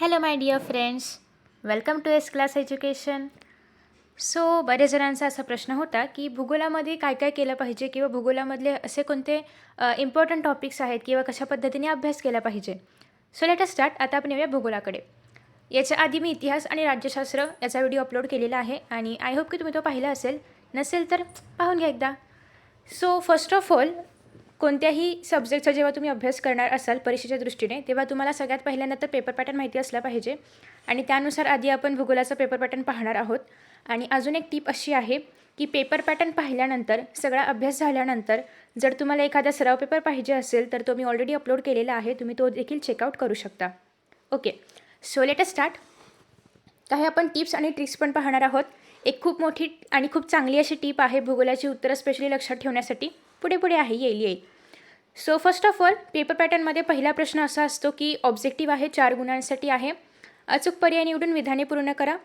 Hello my dear friends, welcome to S class education. So बरेच जणांचा असा प्रश्न होता की भूगोलामध्ये काय काय केलं पाहिजे किंवा भूगोलामधले असे कोणते इम्पॉर्टंट टॉपिक्स आहेत किंवा कशा पद्धतीने अभ्यास केला पाहिजे. So let us start. आता आपण येऊया भूगोलाकडे. याच्या आधी मी इतिहास आणि राज्यशास्त्र याचा व्हिडिओ अपलोड केलेला आहे आणि आय होप की तुम्ही तो पाहिला असेल. नसेल तर पाहून घ्या एकदा. सो फर्स्ट ऑफ ऑल, कोणत्याही सब्जेक्टचा जेव्हा तुम्ही अभ्यास करणार असाल परीक्षेच्या दृष्टीने, तेव्हा तुम्हाला सगळ्यात पहिल्यांदा तर पेपर पॅटर्न माहिती असला पाहिजे आणि त्यानुसार आधी आपण भूगोलाचा पेपर पॅटर्न पाहणार आहोत. आणि अजून एक टीप अशी आहे की पेपर पॅटर्न पाहिल्यानंतर, सगळा अभ्यास झाल्यानंतर जर तुम्हाला एखादा सराव पेपर पाहिजे असेल तर तो मी ऑलरेडी अपलोड केलेला आहे, तुम्ही तो देखील चेकआउट करू शकता. Okay, so let us start. काही आपण टिप्स आणि ट्रिक्स पण पाहणार आहोत. एक खूप मोठी आणि खूप चांगली अशी टीप आहे भूगोलाची उत्तरं स्पेशली लक्षात ठेवण्यासाठी. पुढे पुढे आहे, येईल. So first of all, paper पॅटर्नमध्ये पहिला प्रश्न असा असतो की ऑब्जेक्टिव्ह आहे, 4 गुणांसाठी आहे. अचूक पर्याय निवडून विधाने पूर्ण करा,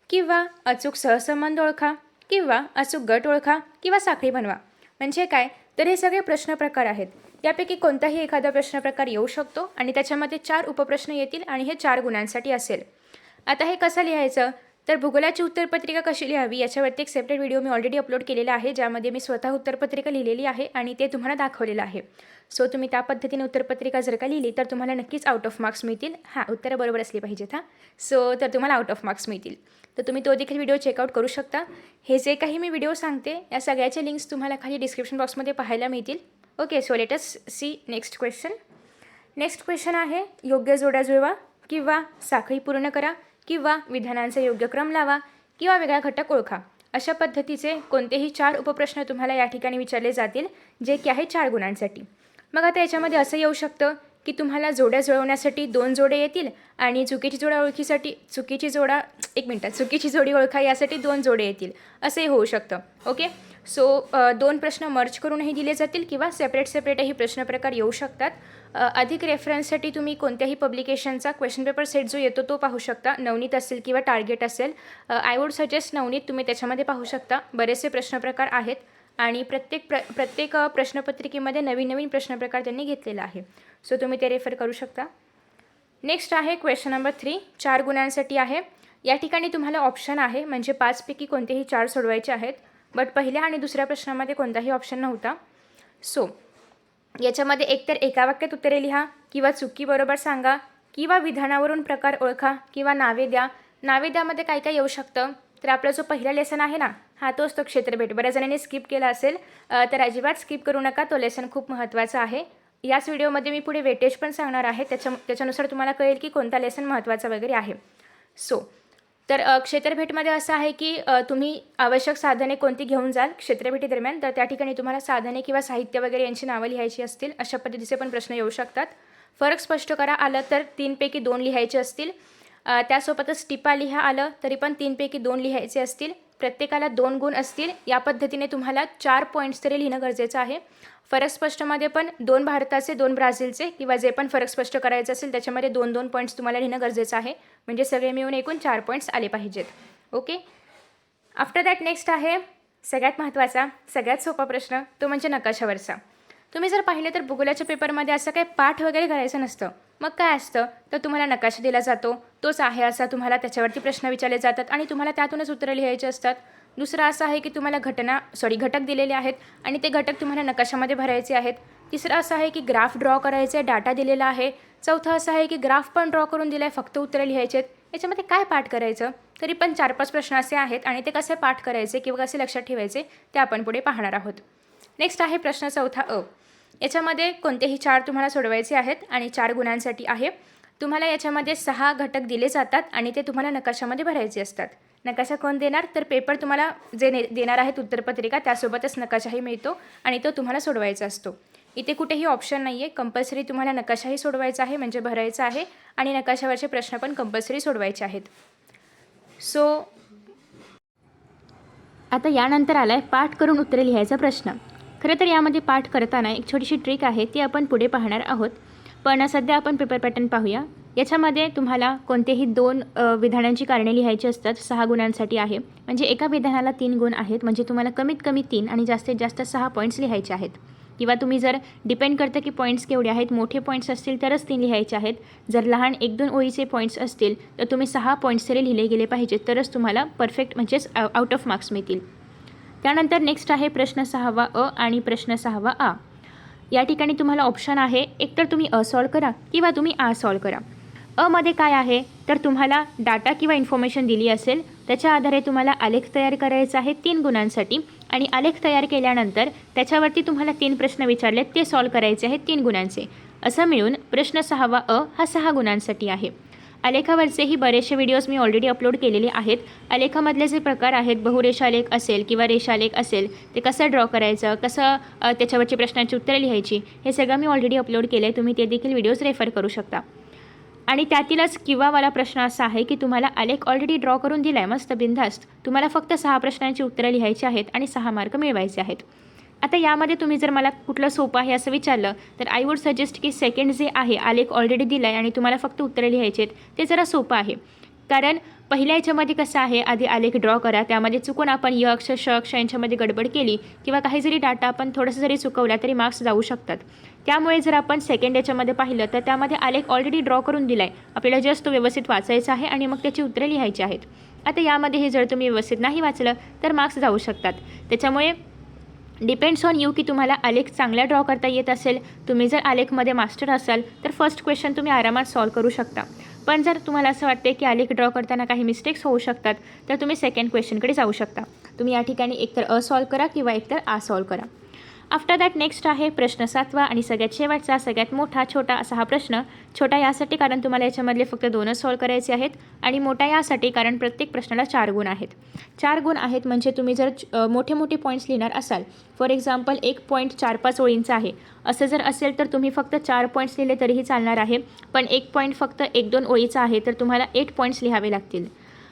किंवा अचूक सहसंबंध ओळखा, किंवा अचूक गट ओळखा, किंवा साखळी बनवा. म्हणजे काय, तर हे सगळे प्रश्न प्रकार आहेत. यापैकी कोणताही एखादा प्रश्न प्रकार येऊ शकतो आणि त्याच्यामध्ये 4 उपप्रश्न येतील आणि हे 4 गुणांसाठी असेल. आता हे कसं लिहायचं, तर भूगोलाची उत्तरपत्रिका कशी लिहावी याच्यावरती एक सेपरेट व्हिडिओ मी ऑलरेडी अपलोड केलेला आहे, ज्यामध्ये मी स्वतः उत्तरपत्रिका लिहिलेली आहे आणि ते तुम्हाला दाखवलेलं आहे. सो तुम्ही त्या पद्धतीने उत्तरपत्रिका जर का लिहिली तर तुम्हाला नक्कीच आउट ऑफ मार्क्स मिळतील. उत्तरं बरोबर असली पाहिजेत. सो तर तुम्हाला आउट ऑफ मार्क्स मिळतील. तर तुम्ही तो देखील व्हिडिओ चेकआउट करू शकता. हे जे काही मी व्हिडिओ सांगते या सगळ्याचे लिंक्स तुम्हाला खाली डिस्क्रिप्शन बॉक्समध्ये पाहायला मिळतील. Okay, so let us see next question. Next question आहे, योग्य जोड्या जुळवा, किंवा साखळी पूर्ण करा, किंवा विधानांचा योग्य क्रम लावा, किंवा वेगळा घटक ओळखा. अशा पद्धतीचे कोणतेही 4 उपप्रश्न तुम्हाला या ठिकाणी विचारले जातील, जे की आहे 4 गुणांसाठी. मग आता याच्यामध्ये असं येऊ शकतं की तुम्हाला जोड्या जुळवण्यासाठी 2 जोडे येतील आणि चुकीची जोडी ओळखा यासाठी 2 जोडे येतील, असंही होऊ शकतं. ओके, सो 2 प्रश्न मर्ज करूनही दिले जातील किंवा सेपरेटही प्रश्न प्रकार येऊ शकतात. अधिक रेफरन्ससाठी तुम्ही कोणत्याही पब्लिकेशनचा क्वेश्चन पेपर सेट जो येतो तो पाहू शकता. नवनीत असेल किंवा टार्गेट असेल, आय वुड सजेस्ट नवनीत, तुम्ही त्याच्यामध्ये पाहू शकता. बरेचसे प्रश्न प्रकार आहेत आणि प्रत्येक प्रश्नपत्रिकेमध्ये नवीन प्रश्नप्रकार त्यांनी घेतलेला आहे. सो तुम्ही ते रेफर करू शकता. नेक्स्ट आहे क्वेश्चन नंबर 3, 4 गुणांसाठी आहे. या ठिकाणी तुम्हाला ऑप्शन आहे, म्हणजे 5 पैकी कोणतेही 4 सोडवायचे आहेत. बट पहिल्या आणि दुसऱ्या प्रश्नामध्ये कोणताही ऑप्शन नव्हता. सो याच्यामध्ये एकतर एका वाक्यात उत्तरे लिहा, किंवा चुकी बरोबर सांगा, किंवा विधानावरून प्रकार ओळखा, किंवा नावे द्या. नावे द्यामध्ये काय काय येऊ शकतं, तर आपला जो पहिला लेसन आहे ना, तोच तो क्षेत्रभेट. बऱ्याच जणांनी स्किप केला असेल तर अजिबात स्किप करू नका, तो लेसन खूप महत्त्वाचा आहे. याच व्हिडिओमध्ये मी पुढे वेटेज पण सांगणार आहे, त्याच्यानुसार तुम्हाला कळेल की कोणता लेसन महत्त्वाचा वगैरे आहे. सो तर क्षेत्रभेटमध्ये असं आहे की तुम्ही आवश्यक साधने कोणती घेऊन जाल क्षेत्रभेटीदरम्यान, तर त्या ठिकाणी तुम्हाला साधने किंवा साहित्य वगैरे यांची नावं लिहायची असतील. अशा पद्धतीचे पण प्रश्न येऊ शकतात. फरक स्पष्ट करा आलं तर 3 पैकी 2 लिहायचे असतील. त्यासोबतच टिपा लिहा आलं तरी पण 3 पैकी 2 लिहायचे असतील. प्रत्येकाला 2 गुण असतील. या पद्धतीने तुम्हाला 4 पॉईंट्स तरी लिहिणं गरजेचं आहे. फरक स्पष्टमध्ये पण 2 भारताचे, 2 ब्राझीलचे, किंवा जे पण फरक स्पष्ट करायचं असेल त्याच्यामध्ये 2-2 पॉईंट्स तुम्हाला लिहिणं गरजेचं आहे. म्हणजे सगळे मिळून एकूण 4 पॉईंट्स आले पाहिजेत. ओके, आफ्टर दॅट नेक्स्ट आहे सगळ्यात महत्त्वाचा, सगळ्यात सोपा प्रश्न, तो म्हणजे नकाशावरचा. तुम्ही जर पाहिलं तर भूगोलाच्या पेपरमध्ये असं काही पाठ वगैरे करायचं नसतं. मग काय असतं, तर तुम्हाला नकाशा दिला जातो, तोच आहे असा तुम्हाला त्याच्यावरती प्रश्न विचारले जातात आणि तुम्हाला त्यातूनच उत्तरं लिहायची असतात. दुसरं असं आहे की तुम्हाला घटक दिलेले आहेत आणि ते घटक तुम्हाला नकाशामध्ये भरायचे आहेत. तिसरं असं आहे की ग्राफ ड्रॉ करायचे, डाटा दिलेला आहे. चौथं असं आहे की ग्राफ पण ड्रॉ करून दिला आहे, फक्त उत्तरं लिहायचे आहेत. याच्यामध्ये काय पाठ करायचं, तरी पण 4-5 प्रश्न असे आहेत आणि ते कसे पाठ करायचे किंवा कसे लक्षात ठेवायचे ते आपण पुढे पाहणार आहोत. नेक्स्ट आहे प्रश्न चौथा अ. याच्यामध्ये कोणतेही 4 तुम्हाला सोडवायचे आहेत आणि 4 गुणांसाठी आहे. तुम्हाला याच्यामध्ये 6 घटक दिले जातात आणि ते तुम्हाला नकाशामध्ये भरायचे असतात. नकाशा कोण देणार, तर पेपर तुम्हाला जे देणार आहेत उत्तरपत्रिका त्यासोबतच नकाशाही मिळतो आणि तो तुम्हाला सोडवायचा असतो. इथे कुठेही ऑप्शन नाही आहे, कंपल्सरी तुम्हाला नकाशाही सोडवायचा आहे, म्हणजे भरायचा आहे, आणि नकाशावरचे प्रश्न पण कंपल्सरी सोडवायचे आहेत. सो आता यानंतर आला आहे पाठ करून उत्तरे लिहायचा प्रश्न. खरं तर यामध्ये पाठ करताना एक छोटीशी ट्रिक आहे, ती आपण पुढे पाहणार आहोत. पण सध्या आपण पेपर पॅटर्न पाहूया. याच्यामध्ये तुम्हाला कोणतेही 2 विधानांची कारणे लिहायची असतात. 6 गुणांसाठी आहे, म्हणजे एका विधानाला 3 गुण आहेत, म्हणजे तुम्हाला कमीत कमी 3 आणि जास्तीत जास्त 6 पॉईंट्स लिहायचे आहेत. किंवा तुम्ही जर डिपेंड करतं की पॉईंट्स केवढे आहेत, मोठे पॉईंट्स असतील तरच 3 लिहायचे आहेत. जर लहान 1-2 ओळीचे पॉईंट्स असतील तर तुम्ही 6 पॉईंट्स तरी लिहिले गेले पाहिजेत, तरच तुम्हाला परफेक्ट म्हणजेच आउट ऑफ मार्क्स मिळतील. त्यानंतर नेक्स्ट आहे प्रश्न 6वा अ आणि प्रश्न 6वा आ. या ठिकाणी तुम्हाला ऑप्शन आहे, एकतर तुम्ही अ सॉल्व करा किंवा तुम्ही आ सॉल्व करा. अमध्ये काय आहे तर तुम्हाला डाटा किंवा इन्फॉर्मेशन दिली असेल, त्याच्या आधारे तुम्हाला आलेख तयार करायचा आहे 3 गुणांसाठी आणि आलेख तयार केल्यानंतर त्याच्यावरती तुम्हाला 3 प्रश्न विचारलेत, ते सॉल्व करायचे आहेत 3 गुणांचे. असं मिळून प्रश्न 6वा अ हा 6 गुणांसाठी आहे. आलेखावरचेही बरेचसे व्हिडिओज मी ऑलरेडी अपलोड केलेले आहेत. आलेखामधले जे प्रकार आहेत, बहुरेषालेख असेल किंवा रेषालेख असेल, ते कसं ड्रॉ करायचं, कसं त्याच्यावरची प्रश्नांची उत्तरं लिहायची, हे सगळं मी ऑलरेडी अपलोड केलं आहे. तुम्ही ते देखील व्हिडिओज रेफर करू शकता. आणि त्यातीलच किंवा वाला प्रश्न असा आहे की तुम्हाला आलेख ऑलरेडी ड्रॉ करून दिला आहे, मस्त बिनधास्त. तुम्हाला फक्त 6 प्रश्नांची उत्तरं लिहायची आहेत आणि 6 मार्क मिळवायचे आहेत. आता यामध्ये तुम्ही जर मला कुठलं सोपं आहे असं विचारलं तर आय वुड सजेस्ट की सेकंड जे आहे, आलेख ऑलरेडी दिला आहे आणि तुम्हाला फक्त उत्तरं लिहायची आहेत, ते जरा सोपं आहे. कारण पहिल्या याच्यामध्ये कसं आहे, आधी आलेख ड्रॉ करा, त्यामध्ये चुकून आपण य अक्ष श अक्ष यांच्यामध्ये गडबड केली किंवा काही जरी डाटा आपण थोडंसं जरी चुकवला तरी मार्क्स जाऊ शकतात. त्यामुळे जर आपण सेकंड याच्यामध्ये पाहिलं तर त्यामध्ये आलेख ऑलरेडी ड्रॉ करून दिला आहे, आपल्याला जस्ट तो व्यवस्थित वाचायचा आहे आणि मग त्याची उत्तरे लिहायची आहेत. आता यामध्ये हे जर तुम्ही व्यवस्थित नाही वाचलं तर मार्क्स जाऊ शकतात. त्याच्यामुळे डिपेंड्स ऑन यू की तुम्हाला आलेख चांगला ड्रॉ करता येत असेल. तुम्ही जर आलेखमध्ये मास्टर असाल तर फर्स्ट क्वेश्चन तुम्ही आरामात सॉल्व करू शकता. पण जर तुम्हाला असं वाटते की आलेख ड्रॉ करताना काही मिस्टेक्स होऊ शकतात तर तुम्ही सेकंड क्वेश्चनकडे जाऊ शकता. तुम्ही या ठिकाणी एकतर अ सॉल्व करा किंवा एकतर आ सॉल्व करा. आफ्टर दॅट नेक्स्ट आहे प्रश्न 7वा आणि सगळ्यात शेवटचा, सगळ्यात मोठा छोटा असा हा प्रश्न. छोटा यासाठी कारण तुम्हाला याच्यामधले फक्त 2च सॉल्व करायचे आहेत आणि मोठा यासाठी कारण प्रत्येक प्रश्नाला 4 गुण आहेत. 4 गुण आहेत म्हणजे तुम्ही जर मोठे मोठे पॉईंट्स लिहिणार असाल, फॉर एक्झाम्पल 1 पॉईंट 4-5 ओळींचा आहे असं जर असेल तर तुम्ही फक्त 4 पॉईंट्स लिहिले तरीही चालणार आहे. पण 1 पॉईंट फक्त 1-2 ओळीचा आहे तर तुम्हाला 8 पॉईंट्स लिहावे लागतील.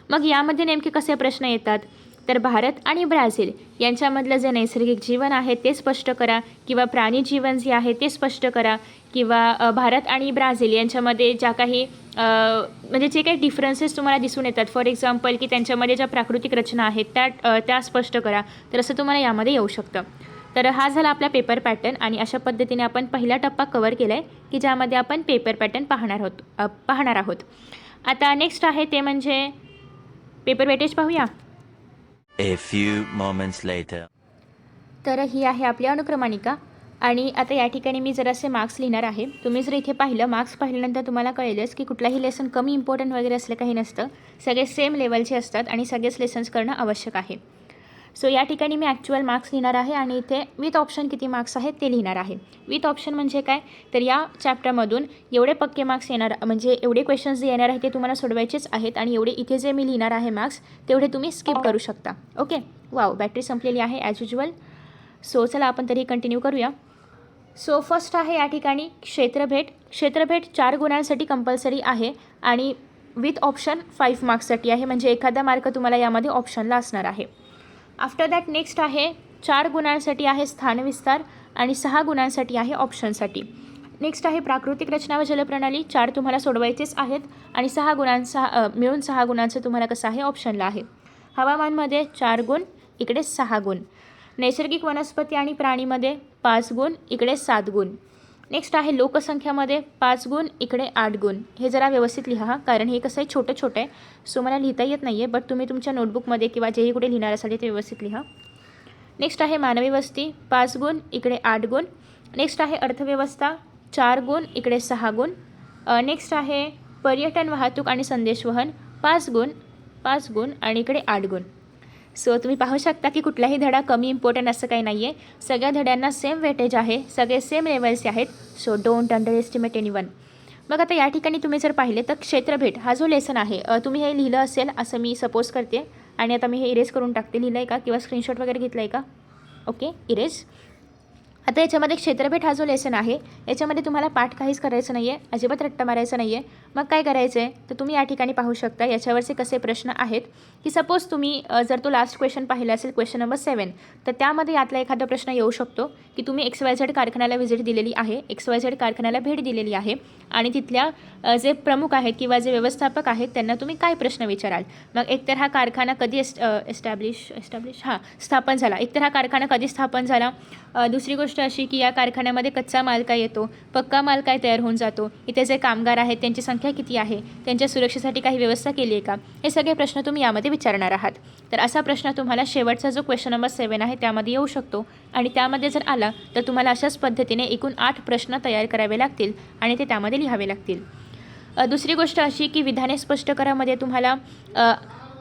मग यामध्ये नेमके कसे प्रश्न येतात तर भारत आणि ब्राझील यांच्यामधलं जे नैसर्गिक जीवन आहे ते स्पष्ट करा किंवा प्राणी जीवन जे आहे ते स्पष्ट करा किंवा भारत आणि ब्राझील यांच्यामध्ये ज्या काही म्हणजे जे काही डिफरन्सेस तुम्हाला दिसून येतात, फॉर एक्झाम्पल की त्यांच्यामध्ये ज्या प्राकृतिक रचना आहेत त्या स्पष्ट करा. तर असं तुम्हाला यामध्ये येऊ शकतं. तर हा झाला आपला पेपर पॅटर्न आणि अशा पद्धतीने आपण पहिला टप्पा कवर केला आहे की ज्यामध्ये आपण पेपर पॅटर्न पाहणार आहोत. आता नेक्स्ट आहे ते म्हणजे पेपर वेटेज पाहूया. A few moments later. तर ही आहे आपली अनुक्रमानिका आणि आता या ठिकाणी मी जरासे मार्क्स लिहिणार आहे. तुम्ही जर इथे पाहिलं, मार्क्स पाहिल्यानंतर तुम्हाला कळेलच की कुठलाही लेसन कमी इम्पॉर्टंट वगैरे असलं काही नसतं. सगळे सेम लेवलचे असतात आणि सगळेच लेसन्स करणं आवश्यक आहे. सो या ठिकाणी मी ॲक्च्युअल मार्क्स लिहिणार आहे आणि इथे विथ ऑप्शन किती मार्क्स आहेत ते लिहिणार आहे. विथ ऑप्शन म्हणजे काय तर या चॅप्टरमधून एवढे पक्के मार्क्स येणार, म्हणजे एवढे क्वेश्चन्स जे येणार आहेत ते तुम्हाला सोडवायचेच आहेत आणि एवढे इथे जे मी लिहिणार आहे मार्क्स तेवढे तुम्ही स्किप करू शकता. ओके. वाव, बॅटरी संपलेली आहे ॲज युजल. सो चला आपण तरी कंटिन्यू करूया. सो फर्स्ट आहे या ठिकाणी क्षेत्रभेट. क्षेत्रभेट 4 गुणांसाठी कंपल्सरी आहे आणि विथ ऑप्शन 5 मार्क्ससाठी आहे, म्हणजे एखादा मार्क तुम्हाला यामध्ये ऑप्शनला असणार आहे. आफ्टर दॅट नेक्स्ट आहे 4 गुणांसाठी आहे स्थानविस्तार आणि 6 गुणांसाठी आहे ऑप्शनसाठी. नेक्स्ट आहे प्राकृतिक रचना व जलप्रणाली. 4 तुम्हाला सोडवायचेच आहेत आणि 6 गुणांचा मिळून 6 गुणांचं तुम्हाला कसं आहे ऑप्शनला आहे. हवामानमध्ये 4 गुण, इकडे 6 गुण. नैसर्गिक वनस्पती आणि प्राणीमध्ये 5 गुण, इकडे 7 गुण. नेक्स्ट आहे लोकसंख्यामध्ये 5 गुण, इकडे 8 गुण. हे जरा व्यवस्थित लिहा कारण हे कसं आहे छोटं छोटं आहे, सो मला लिहिता येत नाही आहे, बट तुम्ही तुमच्या नोटबुकमध्ये किंवा जेही कुठे लिहिणार असाल ते व्यवस्थित लिहा. नेक्स्ट आहे मानवी वस्ती 5 गुण, इकडे 8 गुण. नेक्स्ट आहे अर्थव्यवस्था 4 गुण, इकडे 6 गुण. नेक्स्ट आहे पर्यटन, वाहतूक आणि संदेशवहन 5 गुण आणि इकडे 8 गुण. सो तुम्ही पाहू शकता की कुठलाही धडा कमी इम्पॉर्टंट असं काही नाही आहे. सगळ्या धड्यांना सेम वेटेज आहे, सगळे सेम लेवल्सचे आहेत. So don't under estimate anyone. मग आता या ठिकाणी तुम्ही जर पाहिले तर क्षेत्रभेट हा जो लेसन आहे, तुम्ही हे लिहिलं असेल असं मी सपोज करते आणि आता मी हे इरेज करून टाकते. लिहिलं आहे का किंवा स्क्रीनशॉट वगैरे घेतलं आहे का? Okay, erase. आता याच्यामध्ये क्षेत्रभेट हा जो लेसन आहे याच्यामध्ये तुम्हाला पाठ काहीच करायचं नाही आहे, अजिबात रट्टा मारायचं नाही आहे. मग काय करायचं आहे तर तुम्ही या ठिकाणी पाहू शकता याच्यावरचे कसे प्रश्न आहेत की सपोज तुम्ही जर तो लास्ट क्वेश्चन पाहिला असेल, क्वेश्चन नंबर 7, तर त्यामध्ये यातला एखादा प्रश्न येऊ शकतो की तुम्ही XYZ कारखान्याला व्हिजिट दिलेली आहे, XYZ कारखान्याला भेट दिलेली आहे आणि तिथल्या जे प्रमुख आहेत किंवा जे व्यवस्थापक आहेत त्यांना तुम्ही काय प्रश्न विचाराल. मग एकतर हा कारखाना कधी स्थापन झाला, एकतर हा कारखाना कधी स्थापन झाला. दुसरी गोष्ट गोष्ट अशी की या कारखान्यामध्ये कच्चा माल काय येतो, पक्का माल काय तयार होऊन जातो, इथे जे कामगार आहेत त्यांची संख्या किती आहे, त्यांच्या सुरक्षेसाठी काही व्यवस्था केली आहे का, हे सगळे प्रश्न तुम्ही यामध्ये विचारणार आहात. तर असा प्रश्न तुम्हाला शेवटचा जो क्वेश्चन नंबर 7 आहे त्यामध्ये येऊ शकतो आणि त्यामध्ये जर आला तर तुम्हाला अशाच पद्धतीने एकूण 8 प्रश्न तयार करावे लागतील आणि ते त्यामध्ये लिहावे लागतील. दुसरी गोष्ट अशी की विधाने स्पष्ट करामध्ये तुम्हाला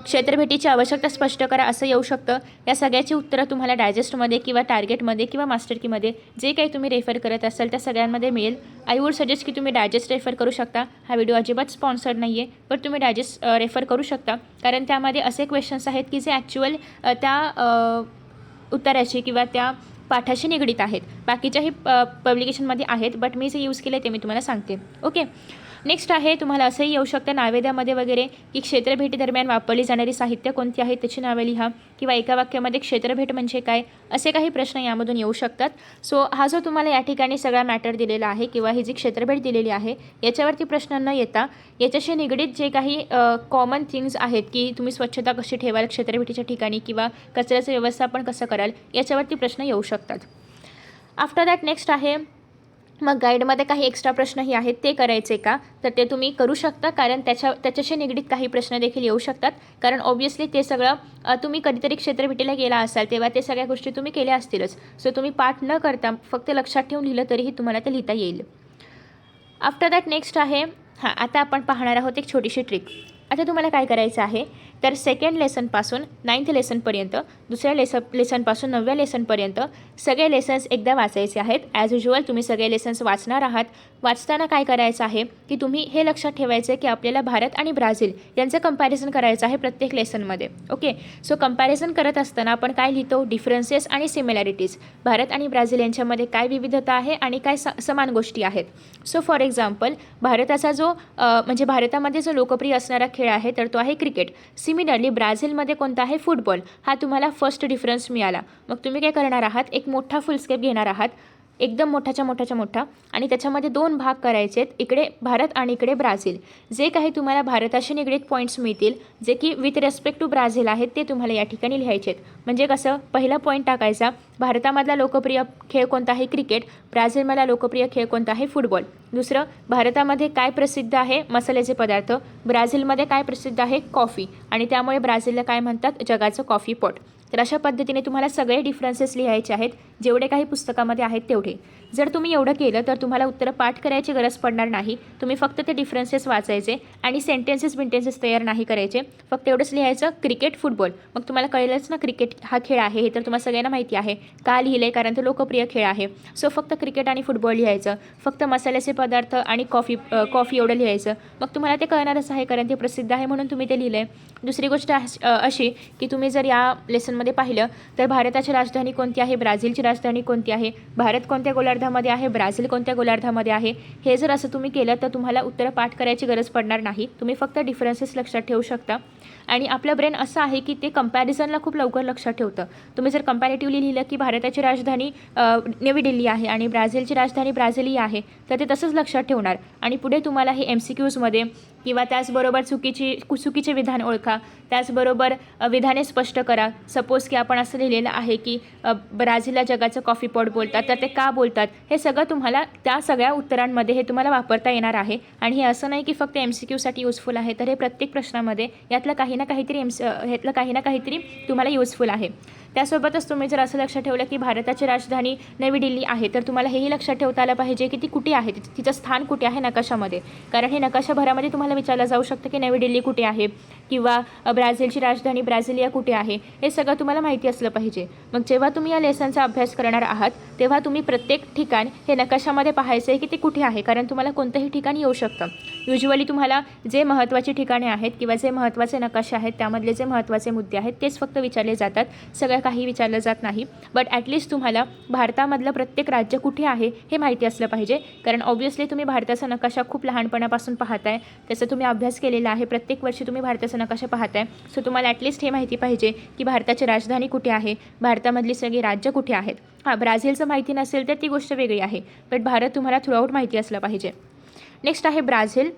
क्षेत्रभेटीची आवश्यकता स्पष्ट करा असं येऊ शकतं. या सगळ्याची उत्तरं तुम्हाला डायजेस्टमध्ये किंवा टार्गेटमध्ये किंवा मास्टर कीमध्ये जे काही तुम्ही रेफर करत असाल त्या सगळ्यांमध्ये मिळेल. आय वुड सजेस्ट की तुम्ही डायजेस्ट रेफर करू शकता. हा व्हिडिओ अजिबात स्पॉन्सर्ड नाही आहे, पण तुम्ही डायजेस्ट रेफर करू शकता कारण त्यामध्ये असे क्वेश्चन्स आहेत की जे ॲक्च्युअल त्या उत्तराशी किंवा त्या पाठाशी निगडीत आहेत. बाकीच्याही पब्लिकेशनमध्ये आहेत, बट मी जे यूज केले ते मी तुम्हाला सांगते. ओके, नेक्स्ट आहे तुम्हाला असंही येऊ शकतं नावेद्यामध्ये वगैरे की क्षेत्रभेटी दरम्यान वापरली जाणारी साहित्य कोणती आहेत त्याची नावे लिहा किंवा एका वाक्यामध्ये क्षेत्रभेट म्हणजे काय, असे काही प्रश्न यामधून येऊ शकतात. सो हा जो तुम्हाला या ठिकाणी सगळा मॅटर दिलेला आहे किंवा ही जी क्षेत्रभेट दिलेली आहे याच्यावरती प्रश्न न येता याच्याशी निगडीत जे काही कॉमन थिंग्स आहेत की तुम्ही स्वच्छता कशी ठेवाल क्षेत्रभेटीच्या ठिकाणी किंवा कचऱ्याचं व्यवस्थापन कसं कराल याच्यावरती प्रश्न येऊ शकतात. आफ्टर दॅट नेक्स्ट आहे मग गाईडमध्ये काही एक्स्ट्रा प्रश्नही आहेत ते करायचे का, तर ते तुम्ही करू शकता कारण त्याच्याशी निगडीत काही प्रश्न देखील येऊ शकतात कारण ऑब्व्हियसली ते सगळं तुम्ही कधीतरी क्षेत्रभेटीला गेला असाल तेव्हा ते सगळ्या गोष्टी तुम्ही केल्या असतीलच. सो तुम्ही पाठ न करता फक्त लक्षात ठेवून लिहिलं तरीही तुम्हाला ते लिहिता येईल. आफ्टर दॅट नेक्स्ट आहे आता आपण पाहणार आहोत एक छोटीशी ट्रिक. आता तुम्हाला काय करायचं आहे तर सेकंड लेसनपासून 9th लेसनपर्यंत, दुसऱ्या लेसनपासून 9व्या लेसनपर्यंत सगळे लेसन्स एकदा वाचायचे आहेत. ॲज युजल तुम्ही सगळे लेसन्स वाचणार आहात. वाचताना काय करायचं आहे की तुम्ही हे लक्षात ठेवायचं आहे की आपल्याला भारत आणि ब्राझील यांचं कंपॅरिझन करायचं आहे प्रत्येक लेसनमध्ये. ओके, सो कंपॅरिझन करत असताना आपण काय लिहितो, डिफरन्सेस आणि सिमिलॅरिटीज. भारत आणि ब्राझील यांच्यामध्ये काय विविधता आहे आणि काय समान गोष्टी आहेत. सो फॉर एक्झाम्पल भारताचा जो म्हणजे भारतामध्ये जो लोकप्रिय असणारा खेळ आहे तर तो आहे क्रिकेट. सिमिलरली ब्राझीलमध्ये कोणता आहे, फुटबॉल. हा तुम्हाला फर्स्ट डिफरन्स मिळाला. मग तुम्ही काय करणार आहात, एक मोठा फुलस्केप घेणार आहात, एकदम मोठा आणि त्याच्यामध्ये 2 भाग करायचे आहेत, इकडे भारत आणि इकडे ब्राझील. जे काही तुम्हाला भारताशी निगडीत पॉईंट्स मिळतील जे की विथ रेस्पेक्ट टू ब्राझील आहेत ते तुम्हाला या ठिकाणी लिहायचे आहेत. म्हणजे कसं, पहिला पॉईंट टाकायचा भारतामधला लोकप्रिय खेळ कोणता आहे, क्रिकेट. ब्राझीलमधला लोकप्रिय खेळ कोणता आहे, फुटबॉल. दुसरं, भारतामध्ये काय प्रसिद्ध आहे, मसाल्याचे पदार्थ. ब्राझीलमध्ये काय प्रसिद्ध आहे, कॉफी. आणि त्यामुळे ब्राझीलला काय म्हणतात, जगाचं कॉफी पॉट. तर अशा पद्धतीने तुम्हाला सगळे डिफरन्सेस लिहायचे आहेत जेवढे काही पुस्तकामध्ये आहेत तेवढे. जर तुम्ही एवढं केलं तर तुम्हाला उत्तरं पाठ करायची गरज पडणार नाही. तुम्ही फक्त ते डिफरन्सेस वाचायचे आणि सेंटेन्सेस तयार नाही करायचे. फक्त एवढंच लिहायचं, क्रिकेट, फुटबॉल. मग तुम्हाला कळलंच ना क्रिकेट हा खेळ आहे हे तर तुम्हाला सगळ्यांना माहिती आहे. का लिहिलं आहे, कारण तो लोकप्रिय खेळ आहे. सो फक्त क्रिकेट आणि फुटबॉल लिहायचं. फक्त मसाल्याचे पदार्थ आणि कॉफी एवढं लिहायचं. मग तुम्हाला ते कळणारच आहे कारण ते प्रसिद्ध आहे म्हणून तुम्ही ते लिहिलं आहे. दुसरी गोष्ट अशी की तुम्ही जर या लेसनमध्ये पाहिलं तर भारताची राजधानी कोणती आहे, ब्राझीलची राजधानी कोणती आहे, भारत कोणत्या गोलार्धामध्ये आहे, ब्राझील कोणत्या गोलार्धामध्ये आहे, हे जर असं तुम्ही केलं तर तुम्हाला उत्तरं पाठ करायची गरज पडणार नाही. तुम्ही फक्त डिफरन्सेस लक्षात ठेवू शकता. आणि आपलं ब्रेन असं आहे की ते कंपॅरिझनला खूप लवकर लक्षात ठेवतं. तुम्ही जर कंपॅरेटिव्हली लिहिलं की भारताची राजधानी नवी दिल्ली आहे आणि ब्राझीलची राजधानी ब्राझिली आहे तर ते तसंच लक्षात ठेवणार. आणि पुढे तुम्हाला हे MCQजमध्ये किंवा त्याचबरोबर चुकीचे विधान ओळखा, त्याचबरोबर विधाने स्पष्ट करा. सपोज की आपण असं लिहिलेलं आहे की ब्राझीलला जगाचं कॉफी पॉट बोलतात तर ते का बोलतात, हे सगळं तुम्हाला त्या सगळ्या उत्तरांमध्ये हे तुम्हाला वापरता येणार आहे. आणि हे असं नाही की फक्त MCQसाठी युजफुल आहे, तर हे प्रत्येक प्रश्नामध्ये यातलं काही ना काहीतरी तुम्हाला युजफुल आहे. त्यासोबतच तुम्ही जर असं लक्षात ठेवलं की भारताची राजधानी नवी दिल्ली आहे तर तुम्हाला हेही लक्षात ठेवता आलं पाहिजे की ती कुठे आहे, तिचं स्थान कुठे आहे नकाशामध्ये. कारण हे नकाशाभरामध्ये तुम्हाला विचारलं जाऊ शकतं की नवी दिल्ली कुठे आहे किंवा ब्राझीलची राजधानी ब्राझिलिया कुठे आहे, हे सगळं तुम्हाला माहिती असलं पाहिजे. मग जेव्हा तुम्ही या लेसनचा अभ्यास करणार आहात तेव्हा तुम्ही प्रत्येक ठिकाण हे नकाशामध्ये पाहायचं आहे की ते कुठे आहे, कारण तुम्हाला कोणतंही ठिकाण येऊ शकतं. युजुअली तुम्हाला जे महत्त्वाची ठिकाणे आहेत किंवा जे महत्त्वाचे नकाशे आहेत त्यामधले जे महत्त्वाचे मुद्दे आहेत तेच फक्त विचारले जातात, सगळं काही विचारलं जात नाही. बट ॲटलिस्ट तुम्हाला भारतामधलं प्रत्येक राज्य कुठे आहे हे माहिती असलं पाहिजे. कारण ऑब्व्हियसली तुम्ही भारताचा नकाशा खूप लहानपणापासून पाहताय, त्याचा तुम्ही अभ्यास केलेला आहे, प्रत्येक वर्षी तुम्ही भारताचा नकाशा पाहताय. सो तुम्हाला ॲटलिस्ट हे माहिती पाहिजे की भारताची राजधानी कुठे आहे, भारतामधली सगळी राज्य कुठे आहेत. हां, ब्राझीलचं माहिती नसेल तर ती गोष्ट वेगळी आहे, बट भारत तुम्हाला थ्रूआउट माहिती असलं पाहिजे. नेक्स्ट आहे ब्राझील.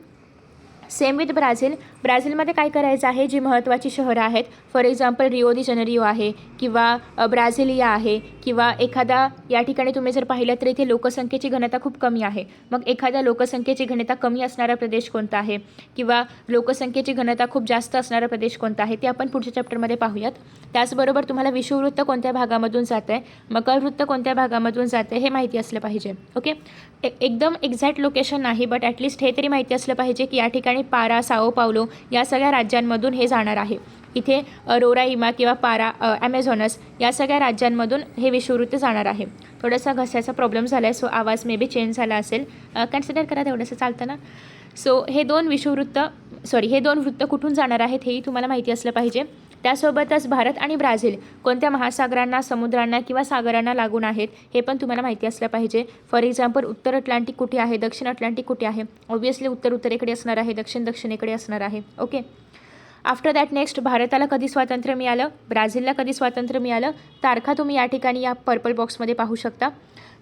सेम विथ ब्राझील, ब्राझीलमध्ये काय करायचं आहे, जी महत्त्वाची शहरं आहेत, for example Rio the Janeiro आहे किंवा ब्राझिलिया आहे किंवा एखादा या ठिकाणी तुम्ही जर पाहिलं तर इथे लोकसंख्येची घनता खूप कमी आहे, मग एखाद्या लोकसंख्येची घनता कमी असणारा प्रदेश कोणता आहे किंवा लोकसंख्येची घनता खूप जास्त असणारा प्रदेश कोणता आहे ते आपण पुढच्या चॅप्टरमध्ये पाहूयात. त्याचबरोबर तुम्हाला विषुववृत्त कोणत्या भागामधून जातं आहे, मकरवृत्त कोणत्या भागामधून जातं आहे हे माहिती असलं पाहिजे. ओके, एकदम एक्झॅक्ट लोकेशन नाही, बट ॲटलिस्ट हे तरी माहिती असलं पाहिजे की या ठिकाणी पारा, साओ पावलो या सगळ्या राज्यांमधून हे जाणार आहे. इथे रोराइमा किंवा पारा, ॲमेझॉनस या सगळ्या राज्यांमधून हे विषुववृत्त जाणार आहे. थोडासा घशाचा प्रॉब्लेम झाला आहे, सो आवाज मे बी चेंज झाला असेल, कन्सिडर करा, तेवढंसं चालतं ना. सो हे दोन वृत्त कुठून जाणार आहेत हेही तुम्हाला माहिती असलं पाहिजे. त्यासोबतच भारत आणि ब्राझील कोणत्या महासागरांना, समुद्रांना किंवा सागरांना लागून आहेत हे पण तुम्हाला माहिती असलं पाहिजे. फॉर एक्झाम्पल उत्तर अटलांटिक कुठे आहे, दक्षिण अटलांटिक कुठे आहे. ऑब्व्हियसली उत्तर उत्तरेकडे असणार आहे, दक्षिण दक्षिणेकडे असणार आहे. ओके, आफ्टर दॅट नेक्स्ट भारताला कधी स्वातंत्र्य मिळालं, ब्राझीलला कधी स्वातंत्र्य मिळालं, तारखा तुम्ही या ठिकाणी या पर्पल बॉक्समध्ये पाहू शकता.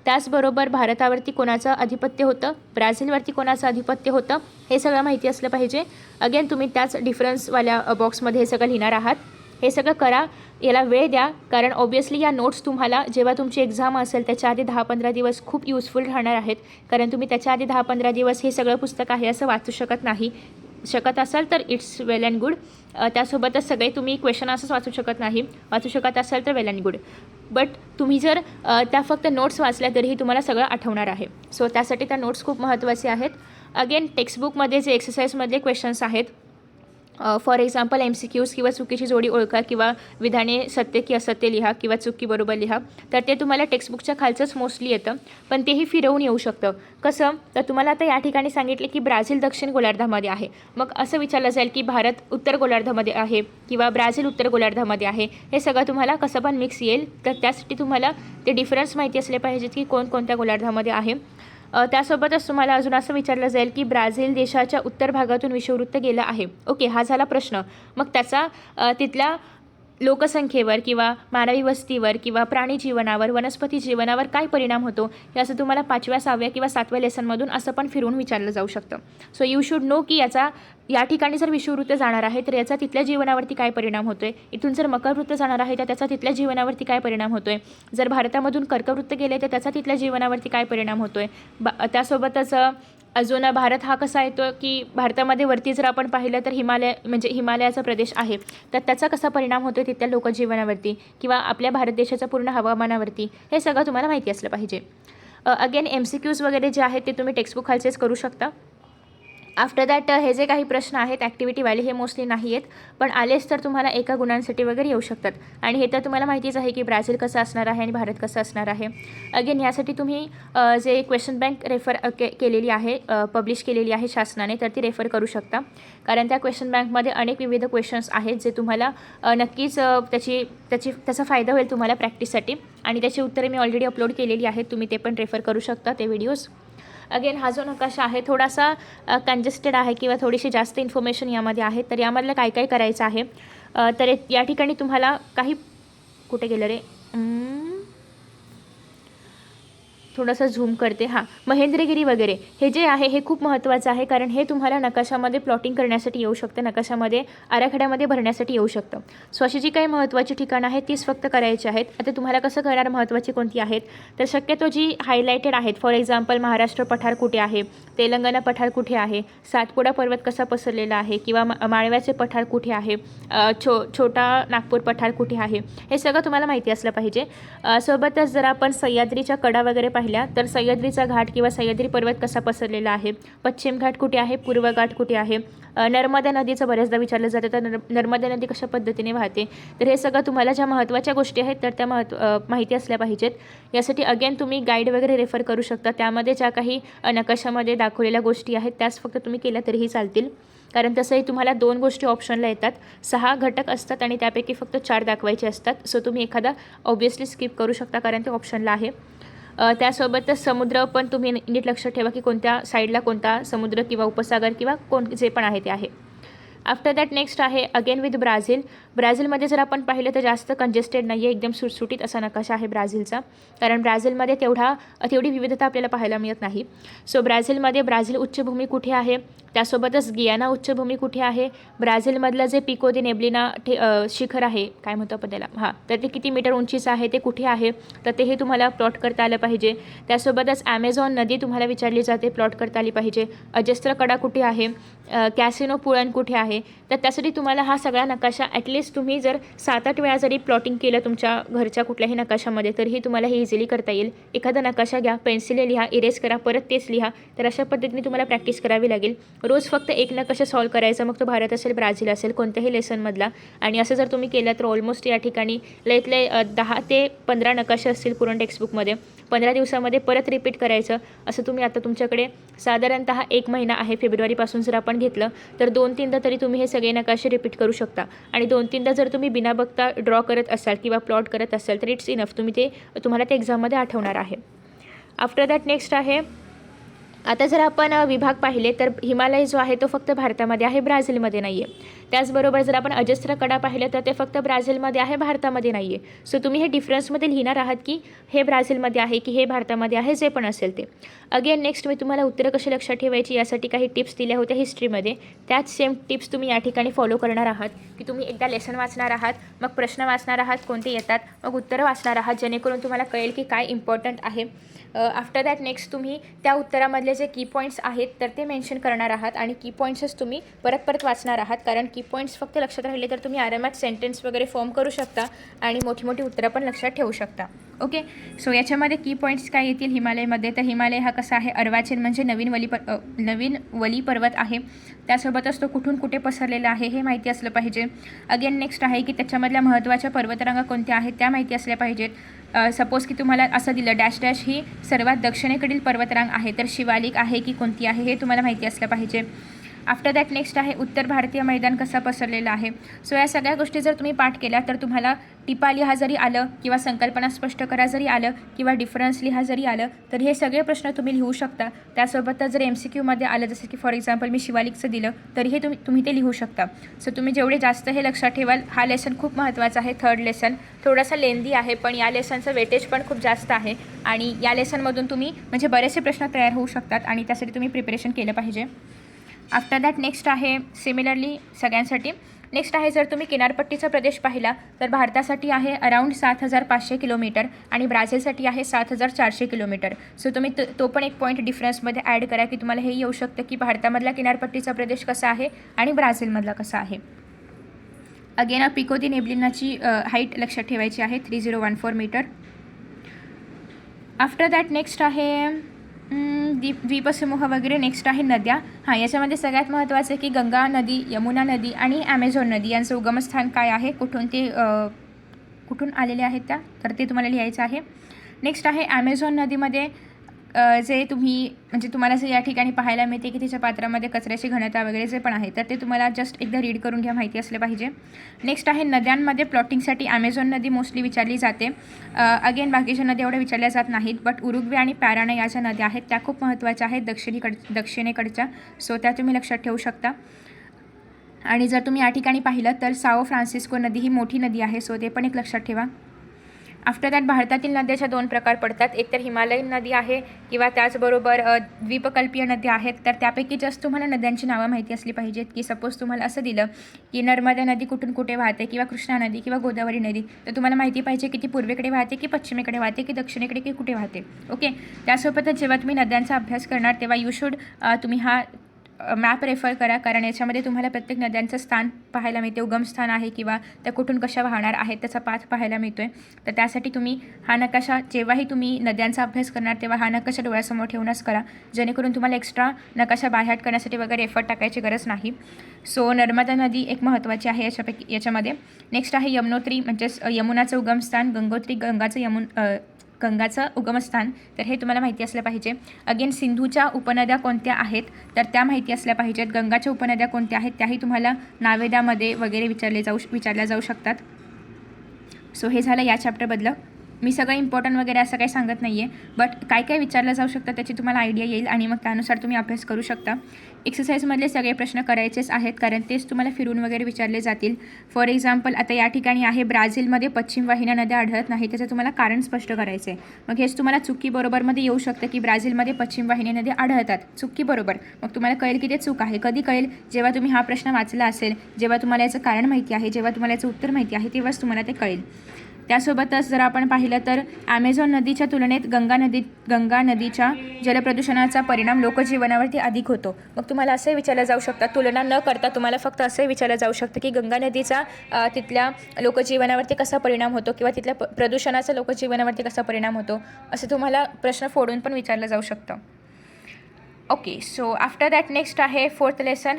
त्याचबरोबर भारतावरती कोणाचं आधिपत्य होतं, ब्राझीलवरती कोणाचं आधिपत्य होतं हे सगळं माहिती असलं पाहिजे. अगेन तुम्ही त्याच डिफरन्सवाल्या बॉक्समध्ये हे सगळं लिहिणार आहात. हे सगळं करा, याला वेळ द्या, कारण ऑब्व्हियसली या नोट्स तुम्हाला जेव्हा तुमची एक्झाम असेल त्याच्या आधी 10-15 दिवस खूप युजफुल राहणार आहेत, कारण तुम्ही त्याच्या आधी 10-15 दिवस हे सगळं पुस्तक आहे असं वाचू शकत असाल तर इट्स वेल अँड गुड. त्यासोबतच सगळे तुम्ही क्वेश्चन असंच वाचू शकत असाल तर वेल अँड गुड. बट तुम्ही जर त्या फक्त नोट्स वाचल्या तरीही तुम्हाला सगळं आठवणार आहे. सो त्यासाठी त्या नोट्स खूप महत्त्वाचे आहेत. अगेन टेक्स्टबुकमध्ये जे एक्सरसाइजमधले क्वेश्चन्स आहेत, फॉर एक्झाम्पल MCQs किंवा चुकीची जोडी ओळखा किंवा विधाने सत्य की असत्य लिहा किंवा चुकी बरोबर लिहा, तर ते तुम्हाला टेक्स्टबुकच्या खालचंच मोस्टली येतं, पण तेही फिरवून येऊ शकतं. कसं, तर तुम्हाला आता या ठिकाणी सांगितले की ब्राझील दक्षिण गोलार्धामध्ये आहे, मग असं विचारलं जाईल की भारत उत्तर गोलार्धामध्ये आहे किंवा ब्राझील उत्तर गोलार्धामध्ये आहे. हे सगळं तुम्हाला कसं पण मिक्स येईल, तर त्यासाठी तुम्हाला ते डिफरन्स माहिती असले पाहिजेत की कोणत्या गोलार्धामध्ये आहे. त्यासोबतच तुम्हाला अजून असं विचारलं जाईल की ब्राझील देशाच्या उत्तर भागातून विषुववृत्त गेलं आहे. ओके, हा झाला प्रश्न. मग त्याचा तिथल्या लोकसंख्येवर किंवा मानवी वस्तीवर किंवा प्राणी जीवनावर, वनस्पती जीवनावर काय परिणाम होतो हे असं तुम्हाला 5व्या, 6व्या किंवा 7व्या लेसनमधून असं पण फिरून विचारलं जाऊ शकतं. सो यू शुड नो की या ठिकाणी जर विषुववृत्त जाणार आहे तर याचा तिथल्या जीवनावरती काय परिणाम होतो आहे. इथून जर मकरवृत्त जाणार आहे तर त्याचा तिथल्या जीवनावरती काय परिणाम होतो आहे. जर भारतामधून कर्कवृत्त गेले तर त्याचा तिथल्या जीवनावरती काय परिणाम होतो आहे. त्यासोबतच अजून भारत हा कसा येतो की भारतामध्ये वरती जर आपण पाहिलं तर हिमालयाचा प्रदेश आहे, तर त्याचा कसा परिणाम होतो तिथल्या लोकजीवनावरती किंवा आपल्या भारत देशाच्या पूर्ण हवामानावरती, हे सगळं तुम्हाला माहिती असलं पाहिजे. अगेन MCQs वगैरे जे आहेत ते तुम्ही टेक्स्टबुक खालचेच करू शकता. आफ्टर दॅट हे जे काही प्रश्न आहेत ॲक्टिव्हिटीवाले हे मोस्टली नाही आहेत, पण आलेच तर तुम्हाला एका गुणांसाठी वगैरे येऊ शकतात. आणि हे तर तुम्हाला माहितीच आहे की ब्राझील कसं असणार आहे आणि भारत कसं असणार आहे. अगेन यासाठी तुम्ही जे क्वेश्चन बँक रेफर केलेली आहे, पब्लिश केलेली आहे शासनाने, तर ती रेफर करू शकता, कारण त्या क्वेश्चन बँकमध्ये अनेक विविध क्वेश्चन्स आहेत जे तुम्हाला नक्कीच त्याचा फायदा होईल तुम्हाला प्रॅक्टिससाठी. आणि त्याची उत्तरे मी ऑलरेडी अपलोड केलेली आहेत, तुम्ही ते पण रेफर करू शकता ते व्हिडिओज. अगेन हा जो नकाशा आहे थोडासा कंजेस्टेड आहे किंवा थोडीशी जास्त इन्फॉर्मेशन यामध्ये आहे, तर यामधलं काय काय करायचं आहे. तर या ठिकाणी तुम्हाला काही कुठे गेलं रे, थोडंसं झूम करते. महेंद्रगिरी वगैरे हे जे आहे हे खूप महत्त्वाचं आहे, कारण हे तुम्हाला नकाशामध्ये प्लॉटिंग करण्यासाठी येऊ शकतं, नकाशामध्ये आराखड्यामध्ये भरण्यासाठी येऊ शकतं. सो अशी जी काही महत्त्वाची ठिकाणं आहेत तीच फक्त करायची आहेत. आता तुम्हाला कसं कळणार महत्त्वाची कोणती आहेत, तर शक्यतो जी हायलाइटेड आहेत, फॉर एक्झाम्पल महाराष्ट्र पठार कुठे आहे, तेलंगणा पठार कुठे आहे, सातपुडा पर्वत कसा पसरलेला आहे किंवा माळव्याचे पठार कुठे आहे, छोटा नागपूर पठार कुठे आहे, हे सगळं तुम्हाला माहिती असलं पाहिजे. सोबतच जर आपण सह्याद्रीच्या कडा वगैरे पाहिल्या तर सह्याद्रीचा घाट किंवा सह्याद्री पर्वत कसा पसरलेला आहे, पश्चिम घाट कुठे आहे, पूर्व घाट कुठे आहे, नर्मदा नदीचं बऱ्याचदा विचारलं जातं तर नर्मदा नदी कशा पद्धतीने वाहते, तर हे सगळं तुम्हाला ज्या महत्त्वाच्या गोष्टी आहेत तर त्या माहिती असल्या पाहिजेत. यासाठी अगेन तुम्ही गाईड वगैरे रेफर करू शकता, त्यामध्ये ज्या काही नकाशामध्ये दाखवलेल्या गोष्टी आहेत त्याच फक्त तुम्ही केल्या तरीही चालतील, कारण तसंही तुम्हाला 2 गोष्टी ऑप्शनला येतात, 6 घटक असतात आणि त्यापैकी फक्त 4 दाखवायचे असतात. सो तुम्ही एखादा ऑब्व्हियसली स्किप करू शकता कारण ते ऑप्शनला आहे. त्यासोबतच समुद्र पण तुम्ही नीट लक्षात ठेवा की कोणत्या साईडला कोणता समुद्र किंवा उपसागर किंवा जे पण आहे ते आहे. आफ्टर दॅट नेक्स्ट आहे अगेन विथ ब्राझील. ब्राझीलमध्ये जर आपण पाहिलं तर जास्त कंजेस्टेड नाही आहे, एकदम सुटसुटीत असा नकाशा आहे ब्राझीलचा, कारण ब्राझीलमध्ये तेवढी विविधता आपल्याला पाहायला मिळत नाही. सो ब्राझील उच्चभूमी कुठे आहे, त्यासोबतच गियाना उच्चभूमी कुठे आहे, ब्राझीलमधलं जे पिको दी नेब्लिना शिखर आहे, काय म्हणतो आपण त्याला, हां, तर ते किती मीटर उंचीचं आहे, ते कुठे आहे, तर तेही तुम्हाला प्लॉट करता आलं पाहिजे. त्यासोबतच ॲमेझॉन नदी तुम्हाला विचारली जाते, प्लॉट करता आली पाहिजे. अजस्त्र कडा कुठे आहे, कॅसिनो पुळण कुठे आहे. तर त्यासाठी तुम्हाला हा सगळा नकाशा ॲटलिस्ट तुम्ही जर 7-8 वेळा जरी प्लॉटिंग केलं तुमच्या घरच्या कुठल्याही नकाशामध्ये, तरीही तुम्हाला हे इझिली करता येईल. एखादा नकाशा घ्या, पेन्सिलने लिहा, इरेज करा, परत तेच लिहा. तर अशा पद्धतीने तुम्हाला प्रॅक्टिस करावी लागेल. रोज फक्त एक नकाशा सॉल्व करायचा, मग तो भारत असेल, ब्राझील असेल, कोणत्याही लेसनमधला. आणि असं जर तुम्ही केलं तर ऑलमोस्ट या ठिकाणी लयत लय 10 ते 15 नकाशे असतील पूर्ण टेक्स्टबुकमध्ये. 15 दिवसामध्ये परत रिपीट करायचं. असं तुम्ही आता तुमच्याकडे साधारणतः 1 महिना आहे, फेब्रुवारीपासून जर आपण घेतलं तर 2-3दा तरी तुम्ही हे सगळे नकाशे रिपीट करू शकता. आणि 2-3दा जर तुम्ही बिना बघता ड्रॉ करत असाल किंवा प्लॉट करत असाल तर इट्स इनफ, तुम्हाला ते एक्झाममध्ये आठवणार आहे. आफ्टर दॅट नेक्स्ट आहे, आता जर आपण विभाग पाहिले तर हिमालय जो आहे तो फक्त भारतामध्ये आहे, ब्राझीलमध्ये नाही आहे. त्याचबरोबर जर आपण अजस्त्र कडा पाहिलं तर ते फक्त ब्राझीलमध्ये आहे, भारतामध्ये नाही आहे. सो तुम्ही हे डिफरन्समध्ये लिहिणार आहात की हे ब्राझीलमध्ये आहे की हे भारतामध्ये आहे, जे पण असेल ते. अगेन नेक्स्ट मी तुम्हाला उत्तरं कशी लक्षात ठेवायची यासाठी काही टिप्स दिल्या होत्या हिस्ट्रीमध्ये. त्याच सेम टिप्स तुम्ही या ठिकाणी फॉलो करणार आहात की तुम्ही एकदा लेसन वाचणार आहात, मग प्रश्न वाचणार आहात कोणते येतात, मग उत्तरं वाचणार आहात, जेणेकरून तुम्हाला कळेल की काय इम्पॉर्टंट आहे. आफ्टर दॅट नेक्स्ट तुम्ही त्या उत्तरामधले जे की पॉईंट्स आहेत तर ते मेन्शन करणार आहात आणि की पॉईंट्सच तुम्ही परत परत वाचणार आहात. कारण की पॉईंट्स फक्त लक्षात राहिले तर तुम्ही आरामात सेंटेन्स वगैरे फॉर्म करू शकता आणि मोठी मोठी उत्तरं पण लक्षात ठेवू शकता. ओके, सो याच्यामध्ये की पॉईंट्स काय येतील हिमालयमध्ये, तर हिमालय हा कसा आहे, अर्वाचीन म्हणजे नवीन वली पर्वत आहे. त्यासोबतच तो कुठून कुठे पसरलेला आहे हे माहिती असलं पाहिजे. अगेन नेक्स्ट आहे की त्याच्यामधल्या महत्त्वाच्या पर्वतरांगा कोणत्या आहेत त्या माहिती असल्या पाहिजेत. सपोज की तुम्हाला असं दिलं डॅश डॅश ही सर्वात दक्षिणेकडील पर्वतरांग आहे, तर शिवालिक आहे की कोणती आहे हे तुम्हाला माहिती असलं पाहिजे. आफ्टर दॅट नेक्स्ट आहे उत्तर भारतीय मैदान कसा पसरलेला आहे. सो या सगळ्या गोष्टी जर तुम्ही पाठ केल्या तर तुम्हाला टिपा लिहा जरी आलं किंवा संकल्पना स्पष्ट करा जरी आलं किंवा डिफरन्स लिहा जरी आलं तर हे सगळे प्रश्न तुम्ही लिहू शकता. त्यासोबतच जर MCQमध्ये आलं, जसं की फॉर एक्झाम्पल मी शिवालिकचं दिलं तरीही तुम्ही ते लिहू शकता. सो तुम्ही जेवढे जास्त हे लक्षात ठेवाल, हा लेसन खूप महत्त्वाचा आहे. थर्ड लेसन थोडासा लेंदी आहे, पण या लेसनचं वेटेज पण खूप जास्त आहे आणि या लेसनमधून तुम्ही म्हणजे बरेचसे प्रश्न तयार होऊ शकतात आणि त्यासाठी तुम्ही प्रिपरेशन केलं पाहिजे. आफ्टर दॅट नेक्स्ट आहे सिमिलरली सगळ्यांसाठी. नेक्स्ट आहे जर तुम्ही किनारपट्टीचा प्रदेश पाहिला तर भारतासाठी आहे अराऊंड 7,500 किलोमीटर आणि ब्राझीलसाठी आहे 7,400 किलोमीटर. सो तुम्ही तो पण एक पॉईंट डिफरन्समध्ये ॲड करा की तुम्हाला हे येऊ शकतं की भारतामधला किनारपट्टीचा प्रदेश कसा आहे आणि ब्राझीलमधला कसा आहे. अगेन पिको दी नेब्लिनाची हाईट लक्षात ठेवायची आहे 3014 मीटर. आफ्टर दॅट नेक्स्ट आहे द्वीपसमूह वगैरे. नेक्स्ट आहे नद्या. हां, याच्यामध्ये सगळ्यात महत्त्वाचं आहे की गंगा नदी, यमुना नदी आणि ॲमेझॉन नदी यांचं उगमस्थान काय आहे, कुठून आलेले आहेत त्या, तर ते तुम्हाला लिहायचं आहे. नेक्स्ट आहे ॲमेझॉन नदीमध्ये जे तुम्हाला जे या ठिकाणी पाहायला मिळते की तिच्या पात्रामध्ये कचऱ्याची घनता वगैरे जे पण आहे तर ते तुम्हाला जस्ट एकदा रीड करून घ्या, माहिती असलं पाहिजे. नेक्स्ट आहे नद्यांमध्ये प्लॉटिंगसाठी ॲमेझॉन नदी मोस्टली विचारली जाते. अगेन बाकीच्या नद्या एवढ्या विचारल्या जात नाहीत, बट उरुग्वे आणि पॅराना या ज्या नद्या आहेत त्या खूप महत्त्वाच्या आहेत दक्षिणेकडच्या. सो त्या तुम्ही लक्षात ठेवू शकता. आणि जर तुम्ही या ठिकाणी पाहिलं तर साओ फ्रान्सिस्को नदी ही मोठी नदी आहे, सो ते पण एक लक्षात ठेवा. आफ्टर दॅट भारतातील नद्याच्या 2 प्रकार पडतात, एक तर हिमालयीन नदी आहे किंवा त्याचबरोबर द्वीपकल्पीय नद्या आहेत. तर त्यापैकी जस्ट तुम्हाला नद्यांची नावं माहिती असली पाहिजेत की सपोज तुम्हाला असं दिलं की नर्मदा नदी कुठून कुठे वाहते किंवा कृष्णा नदी किंवा गोदावरी नदी, तर तुम्हाला माहिती पाहिजे की ती पूर्वेकडे वाहते की पश्चिमेकडे वाहते की दक्षिणेकडे की कुठे वाहते. ओके, त्यासोबतच जेव्हा तुम्ही नद्यांचा अभ्यास करणार तेव्हा तुम्ही हा मॅप रेफर करा, कारण याच्यामध्ये तुम्हाला प्रत्येक नद्यांचं स्थान पाहायला मिळते, उगमस्थान आहे किंवा त्या कुठून कशा वाहणार आहेत त्याचा पाथ पाहायला मिळतो आहे. तर त्यासाठी तुम्ही हा नकाशा जेव्हाही तुम्ही नद्यांचा अभ्यास करणार तेव्हा हा नकाशा डोळ्यासमोर ठेवूनच करा, जेणेकरून तुम्हाला एक्स्ट्रा नकाशा बायहार्ट करण्यासाठी वगैरे एफर्ट टाकायची गरज नाही. सो नर्मदा नदी एक महत्त्वाची आहे याच्यामध्ये. नेक्स्ट आहे यमुनोत्री म्हणजेच यमुनाचं उगमस्थान, गंगोत्री गंगाचं उगमस्थान, तर हे तुम्हाला माहिती असलं पाहिजे. अगेन सिंधूच्या उपनद्या कोणत्या आहेत तर त्या माहिती असल्या पाहिजेत. गंगाच्या उपनद्या कोणत्या आहेत त्याही तुम्हाला नावेदामध्ये वगैरे विचारल्या जाऊ शकतात. सो हे झालं या चॅप्टरबद्दल. मी सगळं इम्पॉर्टंट वगैरे असं काही सांगत नाही आहे, बट काय काय विचारलं जाऊ शकतं त्याची तुम्हाला आयडिया येईल आणि मग त्यानुसार तुम्ही अभ्यास करू शकता. एक्सरसाइजमधले सगळे प्रश्न करायचेच आहेत, कारण तेच तुम्हाला फिरून वगैरे विचारले जातील. फॉर एक्झाम्पल आता या ठिकाणी आहे ब्राझीलमध्ये पश्चिम वाहिन्या नद्या आढळत नाही, त्याचं तुम्हाला कारण स्पष्ट करायचं आहे. मग हेच तुम्हाला चुकी बरोबरमध्ये येऊ शकतं की ब्राझीलमध्ये पश्चिम वाहिन्या नद्या आढळतात, चुकी बरोबर. मग तुम्हाला कळेल की ते चूक आहे. कधी कळेल? जेव्हा तुम्ही हा प्रश्न वाचला असेल, जेव्हा तुम्हाला याचं कारण माहिती आहे, जेव्हा तुम्हाला याचं उत्तर माहिती आहे, तेव्हाच तुम्हाला ते कळेल. त्यासोबतच जर आपण पाहिलं तर ॲमेझॉन नदीच्या तुलनेत गंगा नदीच्या जलप्रदूषणाचा परिणाम लोकजीवनावरती अधिक होतो. मग तुम्हाला असंही विचारलं जाऊ शकतं, तुलना न करता तुम्हाला फक्त असंही विचारलं जाऊ शकतं की गंगा नदीचा तिथल्या लोकजीवनावरती कसा परिणाम होतो किंवा तिथल्या प्रदूषणाचा लोकजीवनावरती कसा परिणाम होतो, असं तुम्हाला प्रश्न फोडून पण विचारलं जाऊ शकतं. Okay, so after that next आहे 4th लेसन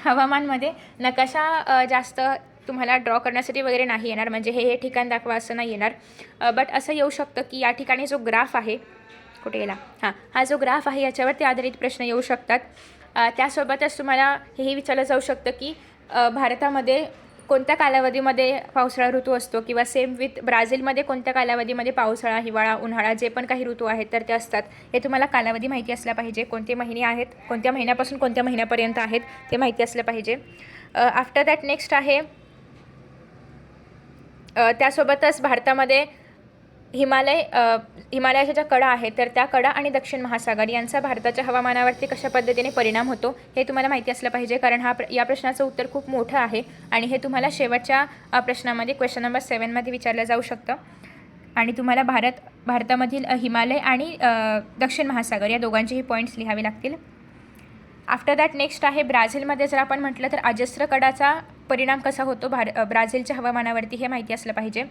हवामानमध्ये नकाशा जास्त तुम्हाला ड्रॉ करण्यासाठी वगैरे नाही येणार, म्हणजे हे ठिकाण दाखवा असं नाही येणार. बट असं येऊ शकतं की या ठिकाणी जो ग्राफ आहे, कुठे गेला, हा जो ग्राफ आहे याच्यावरती आधारित प्रश्न येऊ शकतात. त्यासोबतच तुम्हाला हेही विचारलं जाऊ शकतं की भारतामध्ये कोणत्या कालावधीमध्ये पावसाळा ऋतू असतो, किंवा सेम विथ ब्राझीलमध्ये कोणत्या कालावधीमध्ये पावसाळा, हिवाळा, उन्हाळा जे पण काही ऋतू आहेत तर ते असतात. हे तुम्हाला कालावधी माहिती असला पाहिजे, कोणते महिने आहेत, कोणत्या महिन्यापासून कोणत्या महिन्यापर्यंत आहेत ते माहिती असलं पाहिजे. आफ्टर दॅट नेक्स्ट आहे त्यासोबतच भारतामध्ये हिमालयाच्या ज्या कडा आहेत तर त्या कडा आणि दक्षिण महासागर यांचा भारताच्या हवामानावरती कशा पद्धतीने परिणाम होतो हे तुम्हाला माहिती असलं पाहिजे, कारण या प्रश्नाचं उत्तर खूप मोठं आहे आणि हे तुम्हाला शेवटच्या प्रश्नामध्ये क्वेश्चन नंबर 7मध्ये विचारलं जाऊ शकतं. आणि तुम्हाला भारतामधील हिमालय आणि दक्षिण महासागर या दोघांचेही पॉईंट्स लिहावे लागतील. आफ्टर दॅट नेक्स्ट आहे ब्राझीलमध्ये जर आपण म्हटलं तर अजस्र कडाचा परिणाम कसा होतो ब्राझीलच्या हवामानावरती हे माहिती असलं पाहिजे.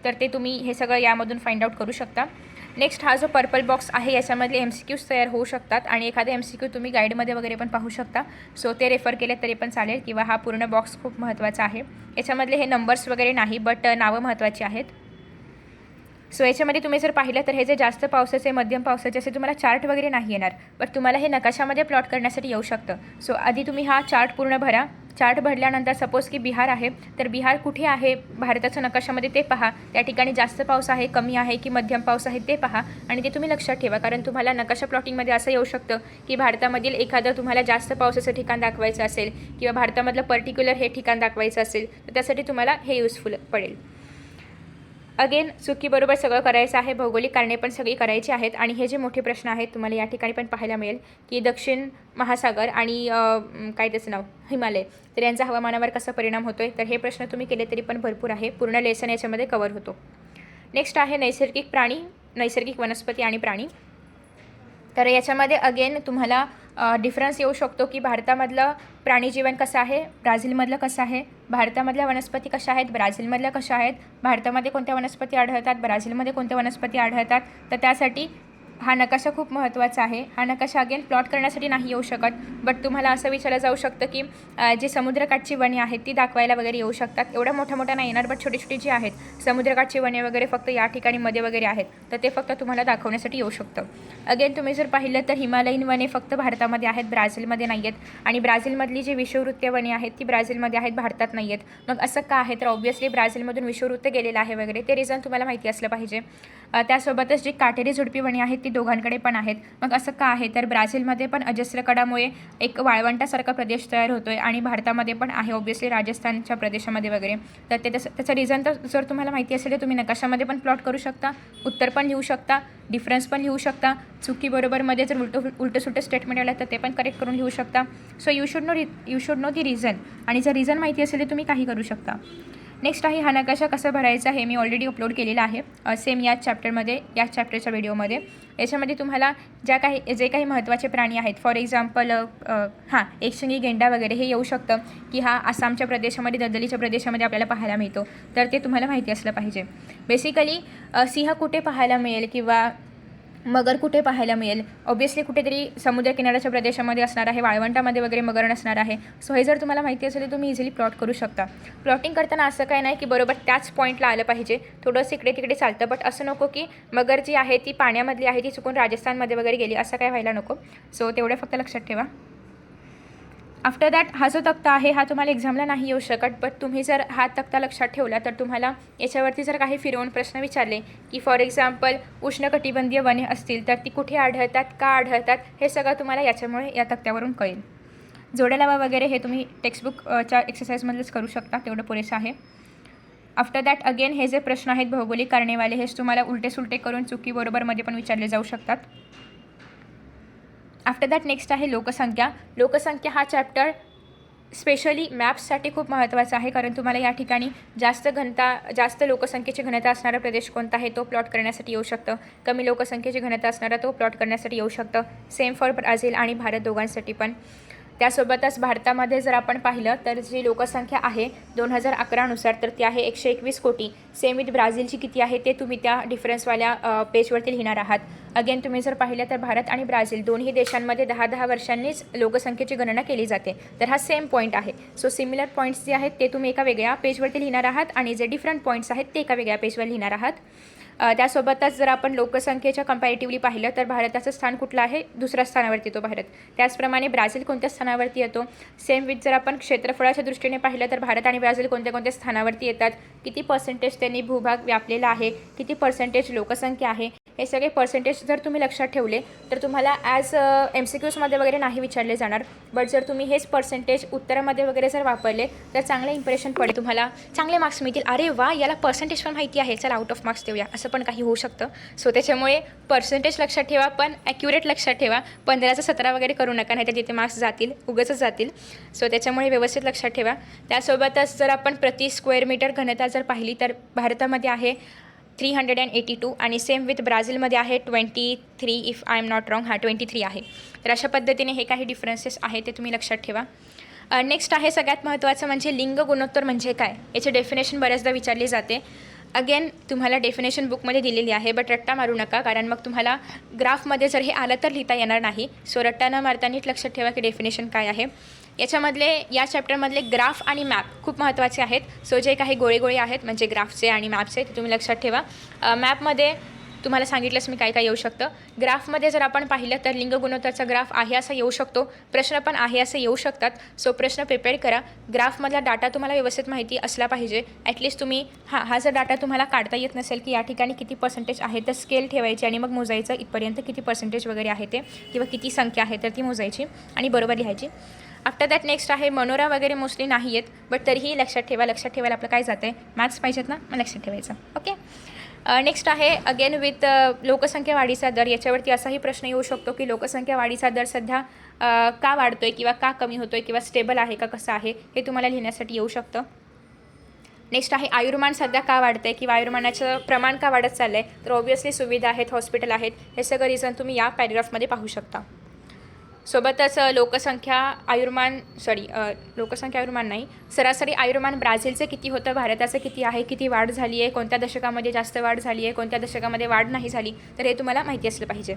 तर ते तुम्ही हे सगळं यामधून फाइंड आउट करू शकता. नेक्स्ट हा जो पर्पल बॉक्स आहे याच्यामधले MCQs तयार होऊ शकतात आणि एखादे MCQ तुम्ही गाईडमध्ये वगैरे पण पाहू शकता, सो ते रेफर केले तरी पण चालेल, किंवा हा पूर्ण बॉक्स खूप महत्त्वाचा आहे. याच्यामधले हे नंबर्स वगैरे नाही, बट नावं महत्त्वाची आहेत. सो याच्यामध्ये तुम्ही जर पाहिलं तर हे जे जास्त पावसाचे, मध्यम पावसाचे असे तुम्हाला चार्ट वगैरे नाही येणार, बट तुम्हाला हे नकाशामध्ये प्लॉट करण्यासाठी येऊ शकतं. सो आधी तुम्ही हा चार्ट पूर्ण भरा. चार्ट भरल्यानंतर सपोज की बिहार आहे, तर बिहार कुठे आहे भारताच्या नकाशामध्ये ते पहा. त्या ठिकाणी जास्त पाऊस आहे, कमी आहे की मध्यम पाऊस आहे ते पहा आणि ते तुम्ही लक्षात ठेवा, कारण तुम्हाला नकाशा प्लॉटिंगमध्ये असं येऊ शकतं की भारतामधील एखादं तुम्हाला जास्त पावसाचं ठिकाण दाखवायचं असेल किंवा भारतामधलं पर्टिक्युलर हे ठिकाण दाखवायचं असेल तर त्यासाठी तुम्हाला हे युजफुल पडेल. अगेन चुकीबरोबर सगळं करायचं आहे, भौगोलिक कारणे पण सगळी करायची आहेत. आणि हे जे मोठे प्रश्न आहेत तुम्हाला या ठिकाणी पण पाहायला मिळेल की दक्षिण महासागर आणि काय त्याचं नाव हिमालय, तर यांचा हवामानावर कसा परिणाम होतो आहे, तर हे प्रश्न तुम्ही केले तरी पण भरपूर आहे, पूर्ण लेसन याच्यामध्ये कवर होतो. नेक्स्ट आहे नैसर्गिक वनस्पती आणि प्राणी. तर याच्यामध्ये अगेन तुम्हाला डिफरन्स येऊ शकतो की भारतामधलं प्राणीजीवन कसं आहे, ब्राझीलमधलं कसं आहे, भारतामधल्या वनस्पती कशा आहेत, ब्राझीलमधल्या कशा आहेत, भारतामध्ये कोणत्या वनस्पती आढळतात, ब्राझीलमध्ये कोणत्या वनस्पती आढळतात. तर त्यासाठी हा नकाशा खूप महत्त्वाचा आहे. हा नकाशा अगेन प्लॉट करण्यासाठी नाही येऊ शकत, बट तुम्हाला असं विचारलं जाऊ शकतं की जी समुद्रकाठची वने आहेत ती दाखवायला वगैरे येऊ शकतात. एवढ्या मोठ्या नाही येणार, बट छोटी छोटी जी आहेत समुद्रकाठची वने वगैरे फक्त या ठिकाणी मध्ये वगैरे आहेत, तर ते फक्त तुम्हाला दाखवण्यासाठी येऊ शकतं. अगेन तुम्ही जर पाहिलं तर हिमालयीन वने फक्त भारतामध्ये आहेत, ब्राझीलमध्ये नाही आहेत. आणि ब्राझीलमधली जी विषुववृत्तीय वने आहेत ती ब्राझीलमध्ये आहेत, भारतात नाही आहेत. मग असं का आहे, तर ऑब्व्हियसली ब्राझीलमधून विषुववृत्त गेलेलं आहे वगैरे, ते रिझन तुम्हाला माहिती असलं पाहिजे. त्यासोबतच जी काटेरी झुडपी वने आहेत ती दोघांकडे पण आहेत. मग असं का आहे, तर ब्राझीलमध्ये पण अजस्र कडामुळे एक वाळवंटासारखा प्रदेश तयार होतो आहे आणि भारतामध्ये पण आहे ऑब्व्हियसली राजस्थानच्या प्रदेशामध्ये वगैरे. तर त्याचं रिझन तर जर तुम्हाला माहिती असेल तर तुम्ही नकाशामध्ये पण प्लॉट करू शकता, उत्तर पण लिहू शकता, डिफरन्स पण लिहू शकता, चुकी बरोबरमध्ये जर उलटं सुलटं स्टेटमेंट आलं तर ते पण करेक्ट करून लिहू शकता. So you should know the reason, आणि जर रिझन माहिती असेल तर तुम्ही काही करू शकता. नेक्स्ट आहे हा नकाशा कसा भरायचा, हे मी ऑलरेडी अपलोड केलेला आहे सेम याच चॅप्टरच्या व्हिडिओमध्ये. याच्यामध्ये तुम्हाला जे काही महत्त्वाचे प्राणी आहेत, फॉर एक्झाम्पल एकशिंगी गेंडा वगैरे हे येऊ शकतं की हा आसामच्या प्रदेशामध्ये, दलदलीच्या प्रदेशामध्ये आपल्याला पाहायला मिळतो, तर ते तुम्हाला माहिती असलं पाहिजे. बेसिकली सिंह कुठे पाहायला मिळेल किंवा मगर कुठे पाहायला मिळेल, ऑब्व्हियसली कुठेतरी समुद्रकिनाऱ्याच्या प्रदेशामध्ये असणार आहे, वाळवंटामध्ये वगैरे मगर नसणार आहे. सो हे जर तुम्हाला माहिती असेल तर तुम्ही इझिली प्लॉट करू शकता. प्लॉटिंग करताना असं काय नाही की बरोबर त्याच पॉईंटला आलं पाहिजे, थोडंसं इकडे तिकडे चालतं, बट असं नको की मगर जी आहे ती पाण्यामधली आहे ती चुकून राजस्थानमध्ये वगैरे गेली, असं काय व्हायला नको. सो तेवढं फक्त लक्षात ठेवा. आफ्टर दॅट हा जो तक्ता आहे हा तुम्हाला एक्झामला नाही येऊ शकत, बट तुम्ही जर हा तक्ता लक्षात ठेवला तर तुम्हाला याच्यावरती जर काही फिरवून प्रश्न विचारले की फॉर एक्झाम्पल उष्णकटिबंधीय वने असतील तर ती कुठे आढळतात, का आढळतात, हे सगळं तुम्हाला याच्यामुळे या तक्त्यावरून कळेल. जोड्या लावा वगैरे हे तुम्ही टेक्स्टबुकच्या एक्सरसाइजमधलंच करू शकता, तेवढं पुरेसं आहे. आफ्टर दॅट अगेन हे जे प्रश्न आहेत भौगोलिक कारणेवाले हेच तुम्हाला उलटे सुलटे करून चुकी बरोबरमध्ये पण विचारले जाऊ शकतात. आफ्टर दॅट नेक्स्ट आहे लोकसंख्या. लोकसंख्या हा चॅप्टर स्पेशली मॅप्ससाठी खूप महत्त्वाचा आहे, कारण तुम्हाला या ठिकाणी जास्त लोकसंख्येची घनता असणारा प्रदेश कोणता आहे तो प्लॉट करण्यासाठी येऊ शकतं, कमी लोकसंख्येची घनता असणारा तो प्लॉट करण्यासाठी येऊ शकतं. सेम फॉर ब्राझील आणि भारत दोघांसाठी पण. त्यासोबतच भारतामध्ये जर आपण पाहिलं तर जी लोकसंख्या आहे 2011नुसार तर ती आहे 121 कोटी. सेम विथ ब्राझीलची किती आहे ते तुम्ही त्या डिफरन्सवाल्या पेजवरती लिहिणार आहात. अगेन तुम्ही जर पाहिलं तर भारत आणि ब्राझील दोन्ही देशांमध्ये 10-10 वर्षांनीच लोकसंख्येची गणना केली जाते, तर हा सेम पॉईंट आहे. सो सिमिलर पॉईंट्स जे आहेत ते तुम्ही एका वेगळ्या पेजवरती लिहिणार आहात आणि जे डिफरंट पॉईंट्स आहेत ते एका वेगळ्या पेजवर लिहिणार आहात. त्यासोबतच जर आपण लोकसंख्येच्या कंपॅरेटिव्हली पाहिलं तर भारताचं स्थान कुठलं आहे, दुसऱ्या स्थानावरती येतो भारत. त्याचप्रमाणे ब्राझील कोणत्या स्थानावरती येतो. सेम विथ जर आपण क्षेत्रफळाच्या दृष्टीने पाहिलं तर भारत आणि ब्राझील कोणत्या स्थानावरती येतात, किती पर्सेंटेज त्यांनी भूभाग व्यापलेला आहे, किती पर्सेंटेज लोकसंख्या आहे, हे सगळे पर्सेंटेज जर तुम्ही लक्षात ठेवले तर तुम्हाला ॲज MCQsमध्ये वगैरे नाही विचारले जाणार, बट जर तुम्ही हेच पर्सेंटेज उत्तरामध्ये वगैरे जर वापरले तर चांगलं इम्प्रेशन पडेल, तुम्हाला चांगले मार्क्स मिळतील. अरे वा, याला पर्सेंटेज पण माहिती आहे, चला आउट ऑफ मार्क्स देऊया, असं पण काही होऊ शकतं. सो त्याच्यामुळे पर्सेंटेज लक्षात ठेवा, पण ॲक्युरेट लक्षात ठेवा. 15चं 17 वगैरे करू नका, नाही तर तिथे मार्क्स जातील, उगाचच जातील. सो त्याच्यामुळे व्यवस्थित लक्षात ठेवा. त्यासोबतच जर आपण प्रति स्क्वेअर मीटर घनता जर पाहिली तर भारतामध्ये आहे 382 आणि सेम विथ ब्राझीलमध्ये आहे 23, if I am not wrong, 23 आहे. तर अशा पद्धतीने हे काही डिफरन्सेस आहे ते तुम्ही लक्षात ठेवा. नेक्स्ट आहे सगळ्यात महत्त्वाचं म्हणजे लिंग गुणोत्तर म्हणजे काय, याचे डेफिनेशन बऱ्याचदा विचारली जाते. अगेन तुम्हाला डेफिनेशन बुकमध्ये दिलेली आहे, बट रट्टा मारू नका, कारण मग तुम्हाला ग्राफमध्ये जर हे आलं तर लिहिता येणार नाही. सो रट्टा न मारता नीट लक्षात ठेवा की डेफिनेशन काय आहे. या चॅप्टरमधले ग्राफ आणि मॅप खूप महत्त्वाचे आहेत. सो जे काही गोळे आहेत म्हणजे ग्राफचे आणि मॅपचे ते तुम्ही लक्षात ठेवा. मॅपमध्ये तुम्हाला सांगितलंच मी काय काय येऊ शकतं. ग्राफमध्ये जर आपण पाहिलं तर लिंग गुणोत्तरचा ग्राफ आहे असं येऊ शकतो, प्रश्न पण आहे असं येऊ शकतात. सो प्रश्न प्रिपेअर करा. ग्राफमधला डाटा तुम्हाला व्यवस्थित माहिती असला पाहिजे. ॲटलिस्ट तुम्ही हा जर डाटा तुम्हाला काढता येत नसेल की या ठिकाणी किती पर्सेंटेज आहे तर स्केल ठेवायची आणि मग मोजायचं इथपर्यंत किती पर्सेंटेज वगैरे आहे ते, किंवा किती संख्या आहे तर ती मोजायची आणि बरोबर लिहायची. आफ्टर दॅट नेक्स्ट आहे मनोरा वगैरे मोस्टली नाही आहेत, बट तरीही लक्षात ठेवायला आपलं काय जातं आहे, मॅथ्स पाहिजेत ना, मग लक्षात ठेवायचं. ओके. नेक्स्ट आहे अगेन विथ लोकसंख्या वाढीचा दर. याच्यावरती असाही प्रश्न येऊ शकतो की लोकसंख्या वाढीचा दर सध्या का वाढतो आहे किंवा का कमी होतो आहे किंवा स्टेबल आहे का कसं आहे हे तुम्हाला लिहिण्यासाठी येऊ शकतं. नेक्स्ट आहे आयुर्मान सध्या का वाढतं आहे किंवा आयुर्मानाचं प्रमाण का वाढत चाललं आहे. तर ऑब्व्हियसली सुविधा आहेत, हॉस्पिटल आहेत, हे सगळं रिझन तुम्ही या पॅरेग्राफमध्ये पाहू शकता. सोबतच लोकसंख्या आयुर्मान नाही, सरासरी आयुर्मान ब्राझीलचं किती होतं, भारताचं किती आहे, किती वाढ झाली आहे, कोणत्या दशकामध्ये जास्त वाढ झाली आहे, कोणत्या दशकामध्ये वाढ नाही झाली, तर हे तुम्हाला माहिती असलं पाहिजे.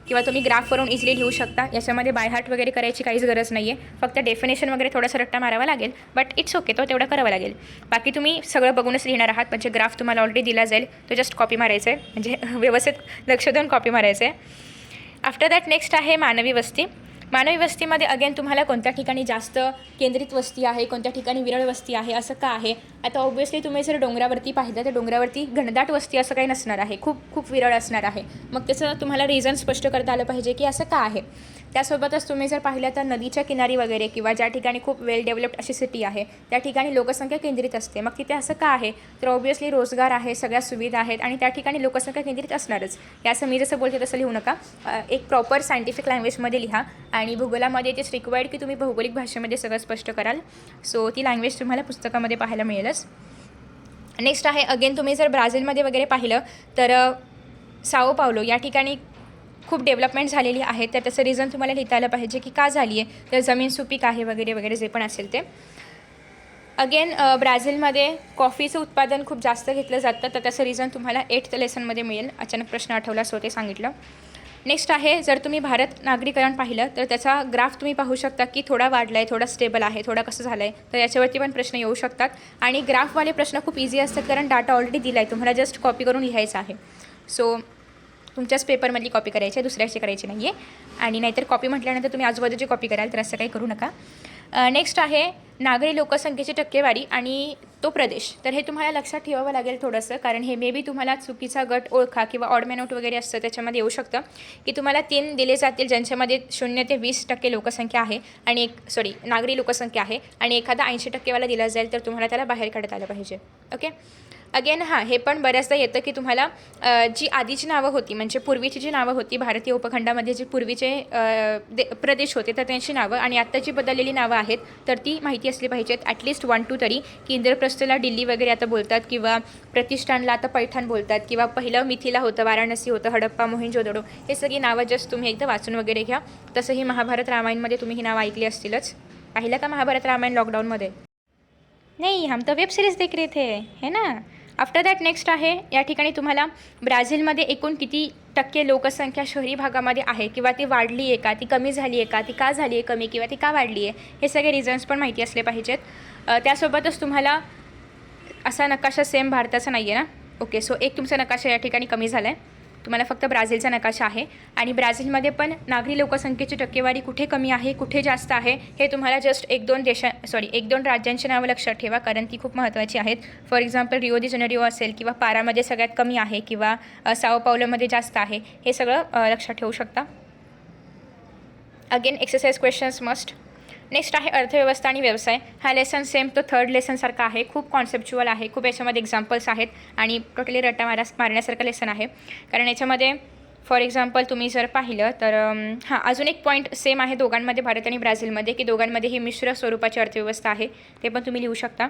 किंवा तुम्ही ग्राफवरून इझिली लिहू शकता. याच्यामध्ये बाय हार्ट वगैरे करायची काहीच गरज नाही आहे, फक्त डेफिनेशन वगैरे थोडासा रट्टा मारावा लागेल, बट इट्स ओके, तो तेवढा करावा लागेल. बाकी तुम्ही सगळं बघूनच लिहिणार आहात, म्हणजे ग्राफ तुम्हाला ऑलरेडी दिला जाईल, तो जस्ट कॉपी मारायचं आहे, म्हणजे व्यवस्थित लक्ष देऊन कॉपी मारायचं आहे. आफ्टर दॅट नेक्स्ट आहे मानवी वस्ती. मानवी वस्तीमध्ये अगेन तुम्हाला कोणत्या ठिकाणी जास्त केंद्रित वस्ती आहे, कोणत्या ठिकाणी विरळ वस्ती आहे, असं का आहे. आता ऑब्व्हियसली तुम्ही जर डोंगरावरती पाहिलं तर डोंगरावरती घनदाट वस्ती असं काही नसणार आहे, खूप विरळ असणार आहे. मग त्याचं तुम्हाला रिझन स्पष्ट करता आलं पाहिजे की असं का आहे. त्यासोबतच तुम्ही जर पाहिलं तर नदीच्या किनारी वगैरे किंवा ज्या ठिकाणी खूप वेल डेव्हलप्ड अशी सिटी आहे त्या ठिकाणी लोकसंख्या केंद्रित असते. मग तिथे असं का आहे, तर ऑब्व्हियसली रोजगार आहे, सगळ्या सुविधा आहेत आणि त्या ठिकाणी लोकसंख्या केंद्रित असणारच. हे असं मी जसं बोलते तसं लिहू नका, एक प्रॉपर सायंटिफिक लँग्वेजमध्ये लिहा आणि भूगोलामध्ये इट इज रिक्वायर्ड की तुम्ही भौगोलिक भाषेमध्ये सगळं स्पष्ट कराल. सो ती लँग्वेज तुम्हाला पुस्तकामध्ये पाहायला मिळेलच. नेक्स्ट आहे अगेन तुम्ही जर ब्राझीलमध्ये वगैरे पाहिलं तर साओ पावलो या ठिकाणी खूप डेव्हलपमेंट झालेली आहे, तर त्याचं रिझन तुम्हाला लिहिता आलं पाहिजे की का झाली आहे, तर जमीन सुपीक आहे वगैरे वगैरे जे पण असेल ते. अगेन ब्राझीलमध्ये कॉफीचं उत्पादन खूप जास्त घेतलं जातं, तर त्याचं रिझन तुम्हाला 8th लेसनमध्ये मिळेल. अचानक प्रश्न आठवला सो ते सांगितलं. नेक्स्ट आहे जर तुम्ही भारत नागरीकरण पाहिलं तर त्याचा ग्राफ तुम्ही पाहू शकता की थोडा वाढला आहे, थोडा स्टेबल आहे, थोडा कसं झालं आहे, तर याच्यावरती पण प्रश्न येऊ शकतात. आणि ग्राफवाले प्रश्न खूप इझी असतात कारण डाटा ऑलरेडी दिला आहे, तुम्हाला जस्ट कॉपी करून लिहायचं आहे. सो तुमच्याच पेपरमधली कॉपी करायची आहे, दुसऱ्याची करायची नाही आहे. आणि नाहीतर कॉपी म्हटल्यानंतर तुम्ही आजूबाजूची कॉपी कराल, तर असं काही करू नका. नेक्स्ट आहे नागरी लोकसंख्येची टक्केवारी आणि तो प्रदेश. तर हे तुम्हाला लक्षात ठेवावं लागेल थोडंसं, कारण हे मे बी तुम्हाला चुकीचा गट ओळखा किंवा ऑड मॅन आउट वगैरे असतं त्याच्यामध्ये येऊ शकतं की तुम्हाला 3 दिले जातील ज्यांच्यामध्ये 0 ते 20% लोकसंख्या आहे आणि नागरी लोकसंख्या आहे आणि एखादा 80% दिला जाईल तर तुम्हाला त्याला बाहेर काढता आलं पाहिजे. ओके. अगेन हे पण बऱ्याचदा येतं की तुम्हाला जी आधीची नावं होती म्हणजे पूर्वीची जी नावं होती भारतीय उपखंडामध्ये जे पूर्वीचे प्रदेश होते तर त्यांची नावं आणि आत्ता जी बदललेली नावं आहेत तर ती माहिती असली पाहिजेत. ॲटलिस्ट 1-2 तरी, की इंद्रप्रस्थला दिल्ली वगैरे आता बोलतात किंवा प्रतिष्ठानला आता पैठण बोलतात किंवा पहिलं मिथिला होतं, वाराणसी होतं, हडप्पा, मोहिंजोदडो, हे सगळी नावं जस्ट तुम्ही एकदा वाचून वगैरे घ्या. तसंही महाभारत रामायणमध्ये तुम्ही ही नावं ऐकली असतीलच. पाहिलं का महाभारत रामायण लॉकडाऊनमध्ये? नाही, हम तो वेब सिरीज देख रहे थे है ना. आफ्टर दॅट नेक्स्ट आहे या ठिकाणी तुम्हाला ब्राझीलमध्ये एकूण किती टक्के लोकसंख्या शहरी भागामध्ये आहे किंवा ती वाढली आहे का, ती कमी झाली आहे का, ती का झाली आहे कमी किंवा ती का वाढली आहे, हे सगळे रिझन्स पण माहिती असले पाहिजेत. त्यासोबतच तुम्हाला असा नकाशा सेम भारताचा नाही आहे ना. ओके. सो एक तुमचा नकाशा या ठिकाणी कमी झाला आहे. तुम्हाला फक्त ब्राझीलचा नकाशा आहे आणि ब्राझीलमध्ये पण नागरी लोकसंख्येची टक्केवारी कुठे कमी आहे कुठे जास्त आहे हे तुम्हाला जस्ट 1-2 राज्यांची नावं लक्षात ठेवा, कारण ती खूप महत्त्वाची आहेत. For example Rio the Janeiro असेल किंवा पारामध्ये सगळ्यात कमी आहे किंवा साओ पावलोमध्ये जास्त आहे, हे सगळं लक्षात ठेवू शकता. Again exercise questions must. Next आहे अर्थव्यवस्था आणि व्यवसाय. हा लेसन सेम तो थर्ड लेसनसारखा आहे, खूप कॉन्सेप्च्युअल आहे, खूप याच्यामध्ये एक्झाम्पल्स आहेत आणि टोटली रट्टा मारण्यासारखं लेसन आहे. कारण याच्यामध्ये फॉर एक्झाम्पल तुम्ही जर पाहिलं तर अजून एक पॉईंट सेम आहे दोघांमध्ये, भारत आणि ब्राझीलमध्ये, की दोघांमध्ये ही मिश्र स्वरूपाची अर्थव्यवस्था आहे. ते पण तुम्ही लिहू शकता.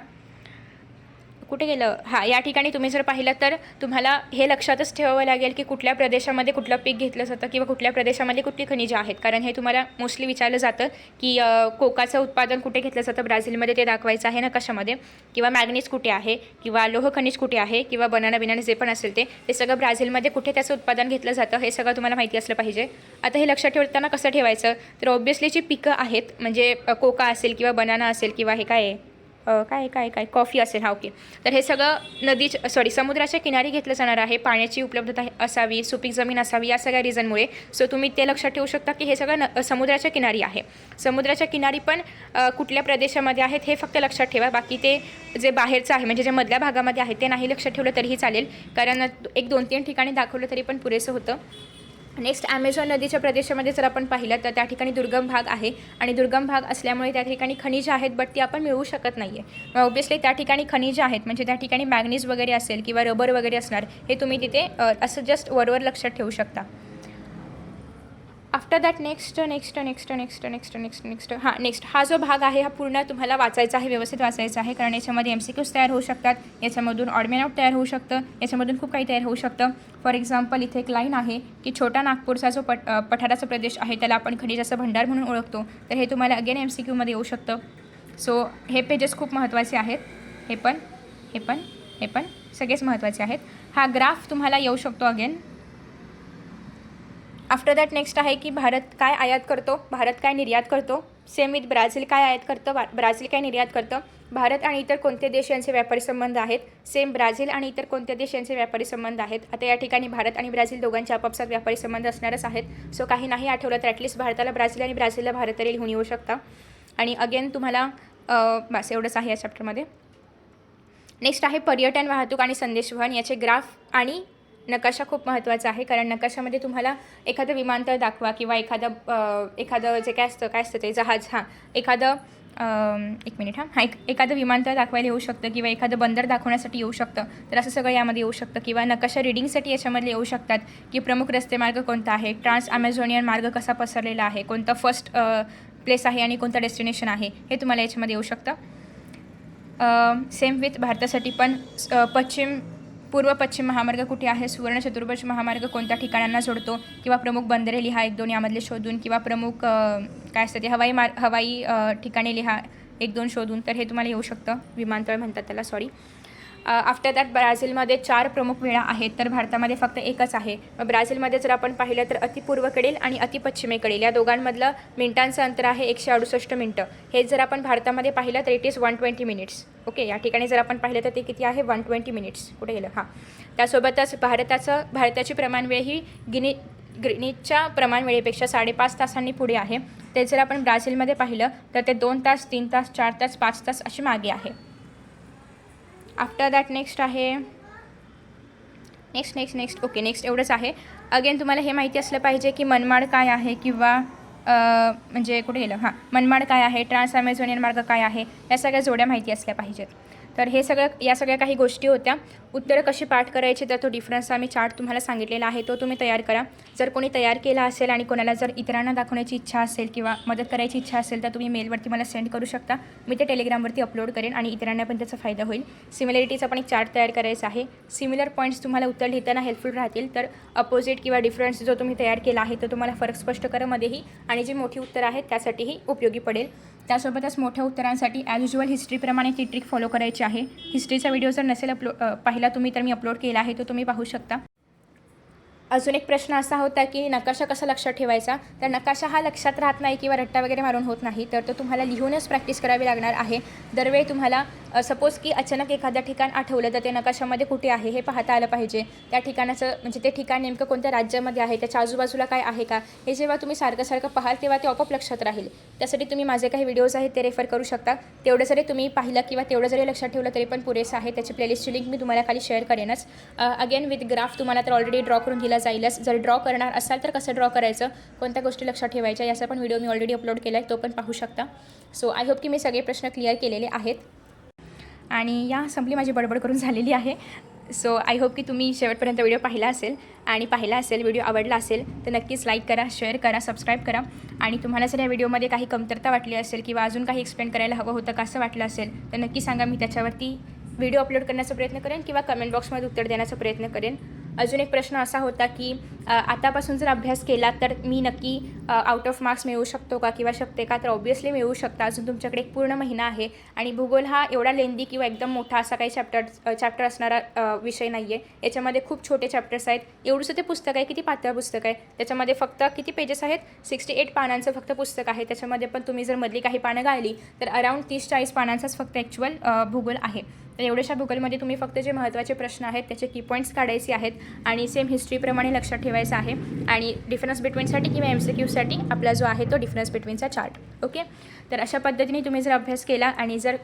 कुठे गेलं? या ठिकाणी तुम्ही जर पाहिलं तर तुम्हाला हे लक्षातच ठेवावं लागेल की कुठल्या प्रदेशामध्ये कुठलं पीक घेतलं जातं किंवा कुठल्या प्रदेशामध्ये कुठली खनिजं आहेत, कारण हे तुम्हाला मोस्टली विचारलं जातं की कोकाचं उत्पादन कुठे घेतलं जातं ब्राझीलमध्ये, ते दाखवायचं आहे नकाशामध्ये, किंवा मॅग्नीज कुठे आहे किंवा लोह खनिज कुठे आहे किंवा बनाना जे पण असेल ते सगळं ब्राझीलमध्ये कुठे त्याचं उत्पादन घेतलं जातं हे सगळं तुम्हाला माहिती असलं पाहिजे. आता हे लक्षात ठेवताना कसं ठेवायचं, तर ऑब्वियसली जी पिकं आहेत म्हणजे कोका असेल किंवा बनाना असेल किंवा हे काय कॉफी असेल, ओके, तर हे सगळं समुद्राच्या किनारी घेतलं जाणार आहे. पाण्याची उपलब्धता असावी, सुपीक जमीन असावी, या सगळ्या रिझनमुळे. सो तुम्ही ते लक्षात ठेवू शकता की हे सगळं समुद्राच्या किनारी आहे. समुद्राच्या किनारी पण कुठल्या प्रदेशामध्ये आहेत हे फक्त लक्षात ठेवा. बाकी ते जे बाहेरचं आहे म्हणजे जे मधल्या भागामध्ये आहे ते नाही लक्षात ठेवलं तरीही चालेल, कारण 1-2-3 ठिकाणी दाखवलं तरी पण पुरेसं होतं. नेक्स्ट ॲमेझॉन नदीच्या प्रदेशामध्ये जर आपण पाहिलं तर त्या ठिकाणी दुर्गम भाग आहे आणि दुर्गम भाग असल्यामुळे त्या ठिकाणी खनिजं आहेत, बट ती आपण मिळवू शकत नाही आहे. ऑब्वियसली त्या ठिकाणी खनिजं आहेत म्हणजे त्या ठिकाणी मॅग्नीज वगैरे असेल किंवा रबर वगैरे असणार, हे तुम्ही तिथे असं जस्ट वरवर लक्षात ठेवू शकता. आफ्टर दॅट नेक्स्ट हा जो भाग आहे हा पूर्ण तुम्हाला वाचायचा आहे, व्यवस्थित वाचायचा आहे, कारण याच्यामध्ये MCQs तयार होऊ शकतात, याच्यामधून ऑड मॅन आउट तयार होऊ शकतं, याच्यामधून खूप काही तयार होऊ शकतं. फॉर एक्झाम्पल इथे एक लाईन आहे की छोटा नागपूरचा जो पठाराचा प्रदेश आहे त्याला आपण खनिजाचा भंडार म्हणून ओळखतो, तर हे तुम्हाला अगेन MCQमध्ये येऊ शकतं. सो हे पेजेस खूप महत्त्वाचे आहेत. हे पण सगळेच महत्त्वाचे आहेत. हा ग्राफ तुम्हाला येऊ शकतो अगेन. आफ्टर दॅट नेक्स्ट आहे की भारत काय आयात करतो, भारत काय निर्यात करतो. सेम विथ ब्राझील काय आयात करतं, ब्राझील काय निर्यात करतं. भारत आणि इतर कोणते देश यांचे व्यापारी संबंध आहेत. सेम ब्राझील आणि इतर कोणत्या देश यांचे व्यापारी संबंध आहेत. आता या ठिकाणी भारत आणि ब्राझील दोघांचे आपापसात व्यापारी संबंध असणारच आहेत. सो काही नाही आठवलं तर ॲटलिस्ट भारताला ब्राझील आणि ब्राझीलला भारत तरी लिहून येऊ शकता. आणि अगेन तुम्हाला बस एवढंच आहे या चॅप्टरमध्ये. नेक्स्ट आहे पर्यटन, वाहतूक आणि संदेशवहन. याचे ग्राफ आणि नकाशा खूप महत्त्वाचा आहे, कारण नकाशामध्ये तुम्हाला एखादं विमानतळ दाखवा किंवा एखादं जे काय असतं ते जहाज, एखादं एखादं विमानतळ दाखवायला येऊ शकतं किंवा एखादं बंदर दाखवण्यासाठी येऊ शकतं, तर असं सगळं यामध्ये येऊ शकतं. किंवा नकाशा रिडिंगसाठी याच्यामध्ये येऊ शकतात की प्रमुख रस्ते मार्ग कोणता आहे, ट्रान्स ॲमेझॉनियन मार्ग कसा पसरलेला आहे, कोणतं फर्स्ट प्लेस आहे आणि कोणतं डेस्टिनेशन आहे, हे तुम्हाला याच्यामध्ये येऊ शकतं. सेम विथ भारतासाठी पण पूर्व पश्चिम महामार्ग कुठे आहे, सुवर्ण चतुर्भुज महामार्ग कोणत्या ठिकाणांना जोडतो, किंवा प्रमुख बंदरे लिहा 1-2 यामधले शोधून, किंवा प्रमुख काय असतं ते हवाई ठिकाणे लिहा 1-2 शोधून, तर हे तुम्हाला येऊ शकतं. विमानतळ म्हणतात त्याला, आफ्टर दॅट ब्राझीलमध्ये 4 प्रमुख वेळा आहेत तर भारतामध्ये फक्त एकच आहे. ब्राझीलमध्ये जर आपण पाहिलं तर अतिपूर्वेकडील आणि अतिपश्चिमेकडील या दोघांमधलं मिनिटांचं अंतर आहे 168 मिनटं. हे जर आपण भारतामध्ये पाहिलं तर इट इज 120 मिनिट्स. ओके, या ठिकाणी जर आपण पाहिलं तर ते किती आहे 120 मिनिट्स. कुठे गेलं? त्यासोबतच भारताची प्रमाणवेळ ही ग्रीनिचच्या प्रमाण वेळेपेक्षा 5.5 तासांनी पुढे आहे. ते जर आपण ब्राझीलमध्ये पाहिलं तर ते 2 तास, 3 तास, 4 तास, 5 तास अशी मागे आहे. आफ्टर दॅट नेक्स्ट आहे नेक्स्ट ओके, नेक्स्ट एवढंच आहे. अगेन तुम्हाला हे माहिती असलं पाहिजे की मनमाड काय आहे किंवा म्हणजे कुठे गेलं मनमाड काय आहे, ट्रान्स ॲमेझॉनियन मार्ग काय आहे, या सगळ्या जोड्या माहिती असल्या पाहिजेत. तर या सगळ्या काही गोष्टी होत्या. उत्तरं कशी पाठ करायची तर तो डिफरन्सचा मी चार्ट तुम्हाला सांगितलेला आहे, तो तुम्ही तयार करा. जर कोणी तयार केला असेल आणि कोणाला जर इतरांना दाखवण्याची इच्छा असेल किंवा मदत करायची इच्छा असेल तर तुम्ही मेलवरती मला सेंड करू शकता. मी ते टेलिग्रामवरती अपलोड करेन आणि इतरांना पण त्याचा फायदा होईल. सिमिलॅरिटीचा पण एक चार्ट तयार करायचा आहे. सिमिलर पॉईंट्स तुम्हाला उत्तर लिहिताना हेल्पफुल राहतील. तर अपोजिट किंवा डिफरन्स जो तुम्ही तयार केला आहे तर तुम्हाला फरक स्पष्ट करामध्येही आणि जी मोठी उत्तरं आहेत त्यासाठीही उपयोगी पडेल. त्यासोबतच मोठ्या उत्तरांसाठी ॲज युजल हिस्ट्रीप्रमाणे ती ट्रिक फॉलो करायची आहे. हिस्ट्रीचा व्हिडिओ जर नसेल पाहिला तुम्ही तर मी अपलोड केला आहे, तो तुम्ही पाहू शकता. अजून एक प्रश्न असा होता की नकाशा कसा लक्षात ठेवायचा. तर नकाशा हा लक्षात राहत नाही किंवा रट्टा वगैरे मारून होत नाही, तर तो तुम्हाला लिहूनच प्रॅक्टिस करावी लागणार आहे. दरवेळी तुम्हाला सपोज की अचानक एखादं ठिकाण आठवलं तर ते नकाशामध्ये कुठे आहे हे पाहता आलं पाहिजे. त्या ठिकाणाचं म्हणजे ते ठिकाण नेमकं कोणत्या राज्यामध्ये आहे, त्याच्या आजूबाजूला काय आहे का, हे जेव्हा तुम्ही सारखं पाहाल तेव्हा ते आपोआप लक्षात राहील. त्यासाठी तुम्ही माझे काही व्हिडिओज आहेत ते रेफर करू शकता. तेवढं जरी तुम्ही पाहिलं किंवा तेवढं जरी लक्षात ठेवलं तरी पण पुरेसं आहे. त्याची प्लेलिस्टची लिंक मी तुम्हाला खाली शेअर करेनच. अगेन विथ ग्राफ तुम्हाला तर ऑलरेडी ड्रॉ करून दिला जाईलच. जर ड्रॉ करणार असाल तर कसं ड्रॉ करायचं, कोणत्या गोष्टी लक्षात ठेवायच्या याचा पण व्हिडिओ मी ऑलरेडी अपलोड केला आहे, तो पण पाहू शकता. सो आय होप की मी सगळे प्रश्न क्लिअर केलेले आहेत. आणि संपली माझी बडबड करून झालेली आहे. सो आय होप की तुम्ही शेवटपर्यंत व्हिडिओ पाहिला असेल व्हिडिओ आवडला असेल तर नक्कीच लाईक करा, शेअर करा, सबस्क्राईब करा. आणि तुम्हाला जर या व्हिडिओमध्ये काही कमतरता वाटली असेल किंवा अजून काही एक्सप्लेन करायला हवं होतं का असं वाटलं असेल तर नक्की सांगा. मी त्याच्यावरती व्हिडिओ अपलोड करण्याचा प्रयत्न करेन किंवा कमेंट बॉक्समध्ये उत्तर देण्याचा प्रयत्न करेन. अजून एक प्रश्न असा होता की आतापासून जर अभ्यास केला तर मी नक्की आउट ऑफ मार्क्स मिळवू शकतो का किंवा शकते का, तर ऑब्व्हियसली मिळवू शकता. अजून तुमच्याकडे एक पूर्ण महिना आहे आणि भूगोल हा एवढा लेंदी किंवा एकदम मोठा असा काही चॅप्टर असणारा विषय नाही आहे. याच्यामध्ये खूप छोटे चॅप्टर्स आहेत. एवढंसं ते पुस्तक आहे, किती पातळ पुस्तक आहे. त्याच्यामध्ये फक्त किती पेजेस आहेत, 68 पानांचं फक्त पुस्तक आहे. त्याच्यामध्ये पण तुम्ही जर मधली काही पानं गाळली तर अराऊंड 30-40 पानांचाच फक्त ॲक्च्युअल भूगोल आहे. तर एवढ्याशा भूगोलमध्ये तुम्ही फक्त जे महत्त्वाचे प्रश्न आहेत त्याचे की पॉईंट्स काढायचे आहेत आणि सेम हिस्ट्रीप्रमाणे लक्षात ठेवायचं आहे. आणि डिफरन्स बिटवीनसाठी किंवा MCQसाठी आपला जो आहे तो डिफरन्स बिटवीनचा चार्ट. ओके, तर अशा पद्धतीने तुम्ही जर अभ्यास केला आणि जर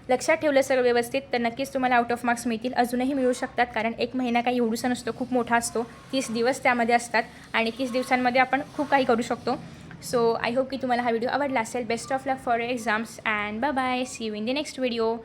लक्षात ठेवलं सगळं व्यवस्थित तर नक्कीच तुम्हाला आउट ऑफ मार्क्स मिळतील. अजूनही मिळू शकतात, कारण एक महिना काही एवढूसा नसतो, खूप मोठा असतो. 30 दिवस त्यामध्ये असतात आणि 30 दिवसांमध्ये आपण खूप काही करू शकतो. सो आय होप की तुम्हाला हा व्हिडिओ आवडला असेल. Best of luck for exams and bye bye. See you in the next video.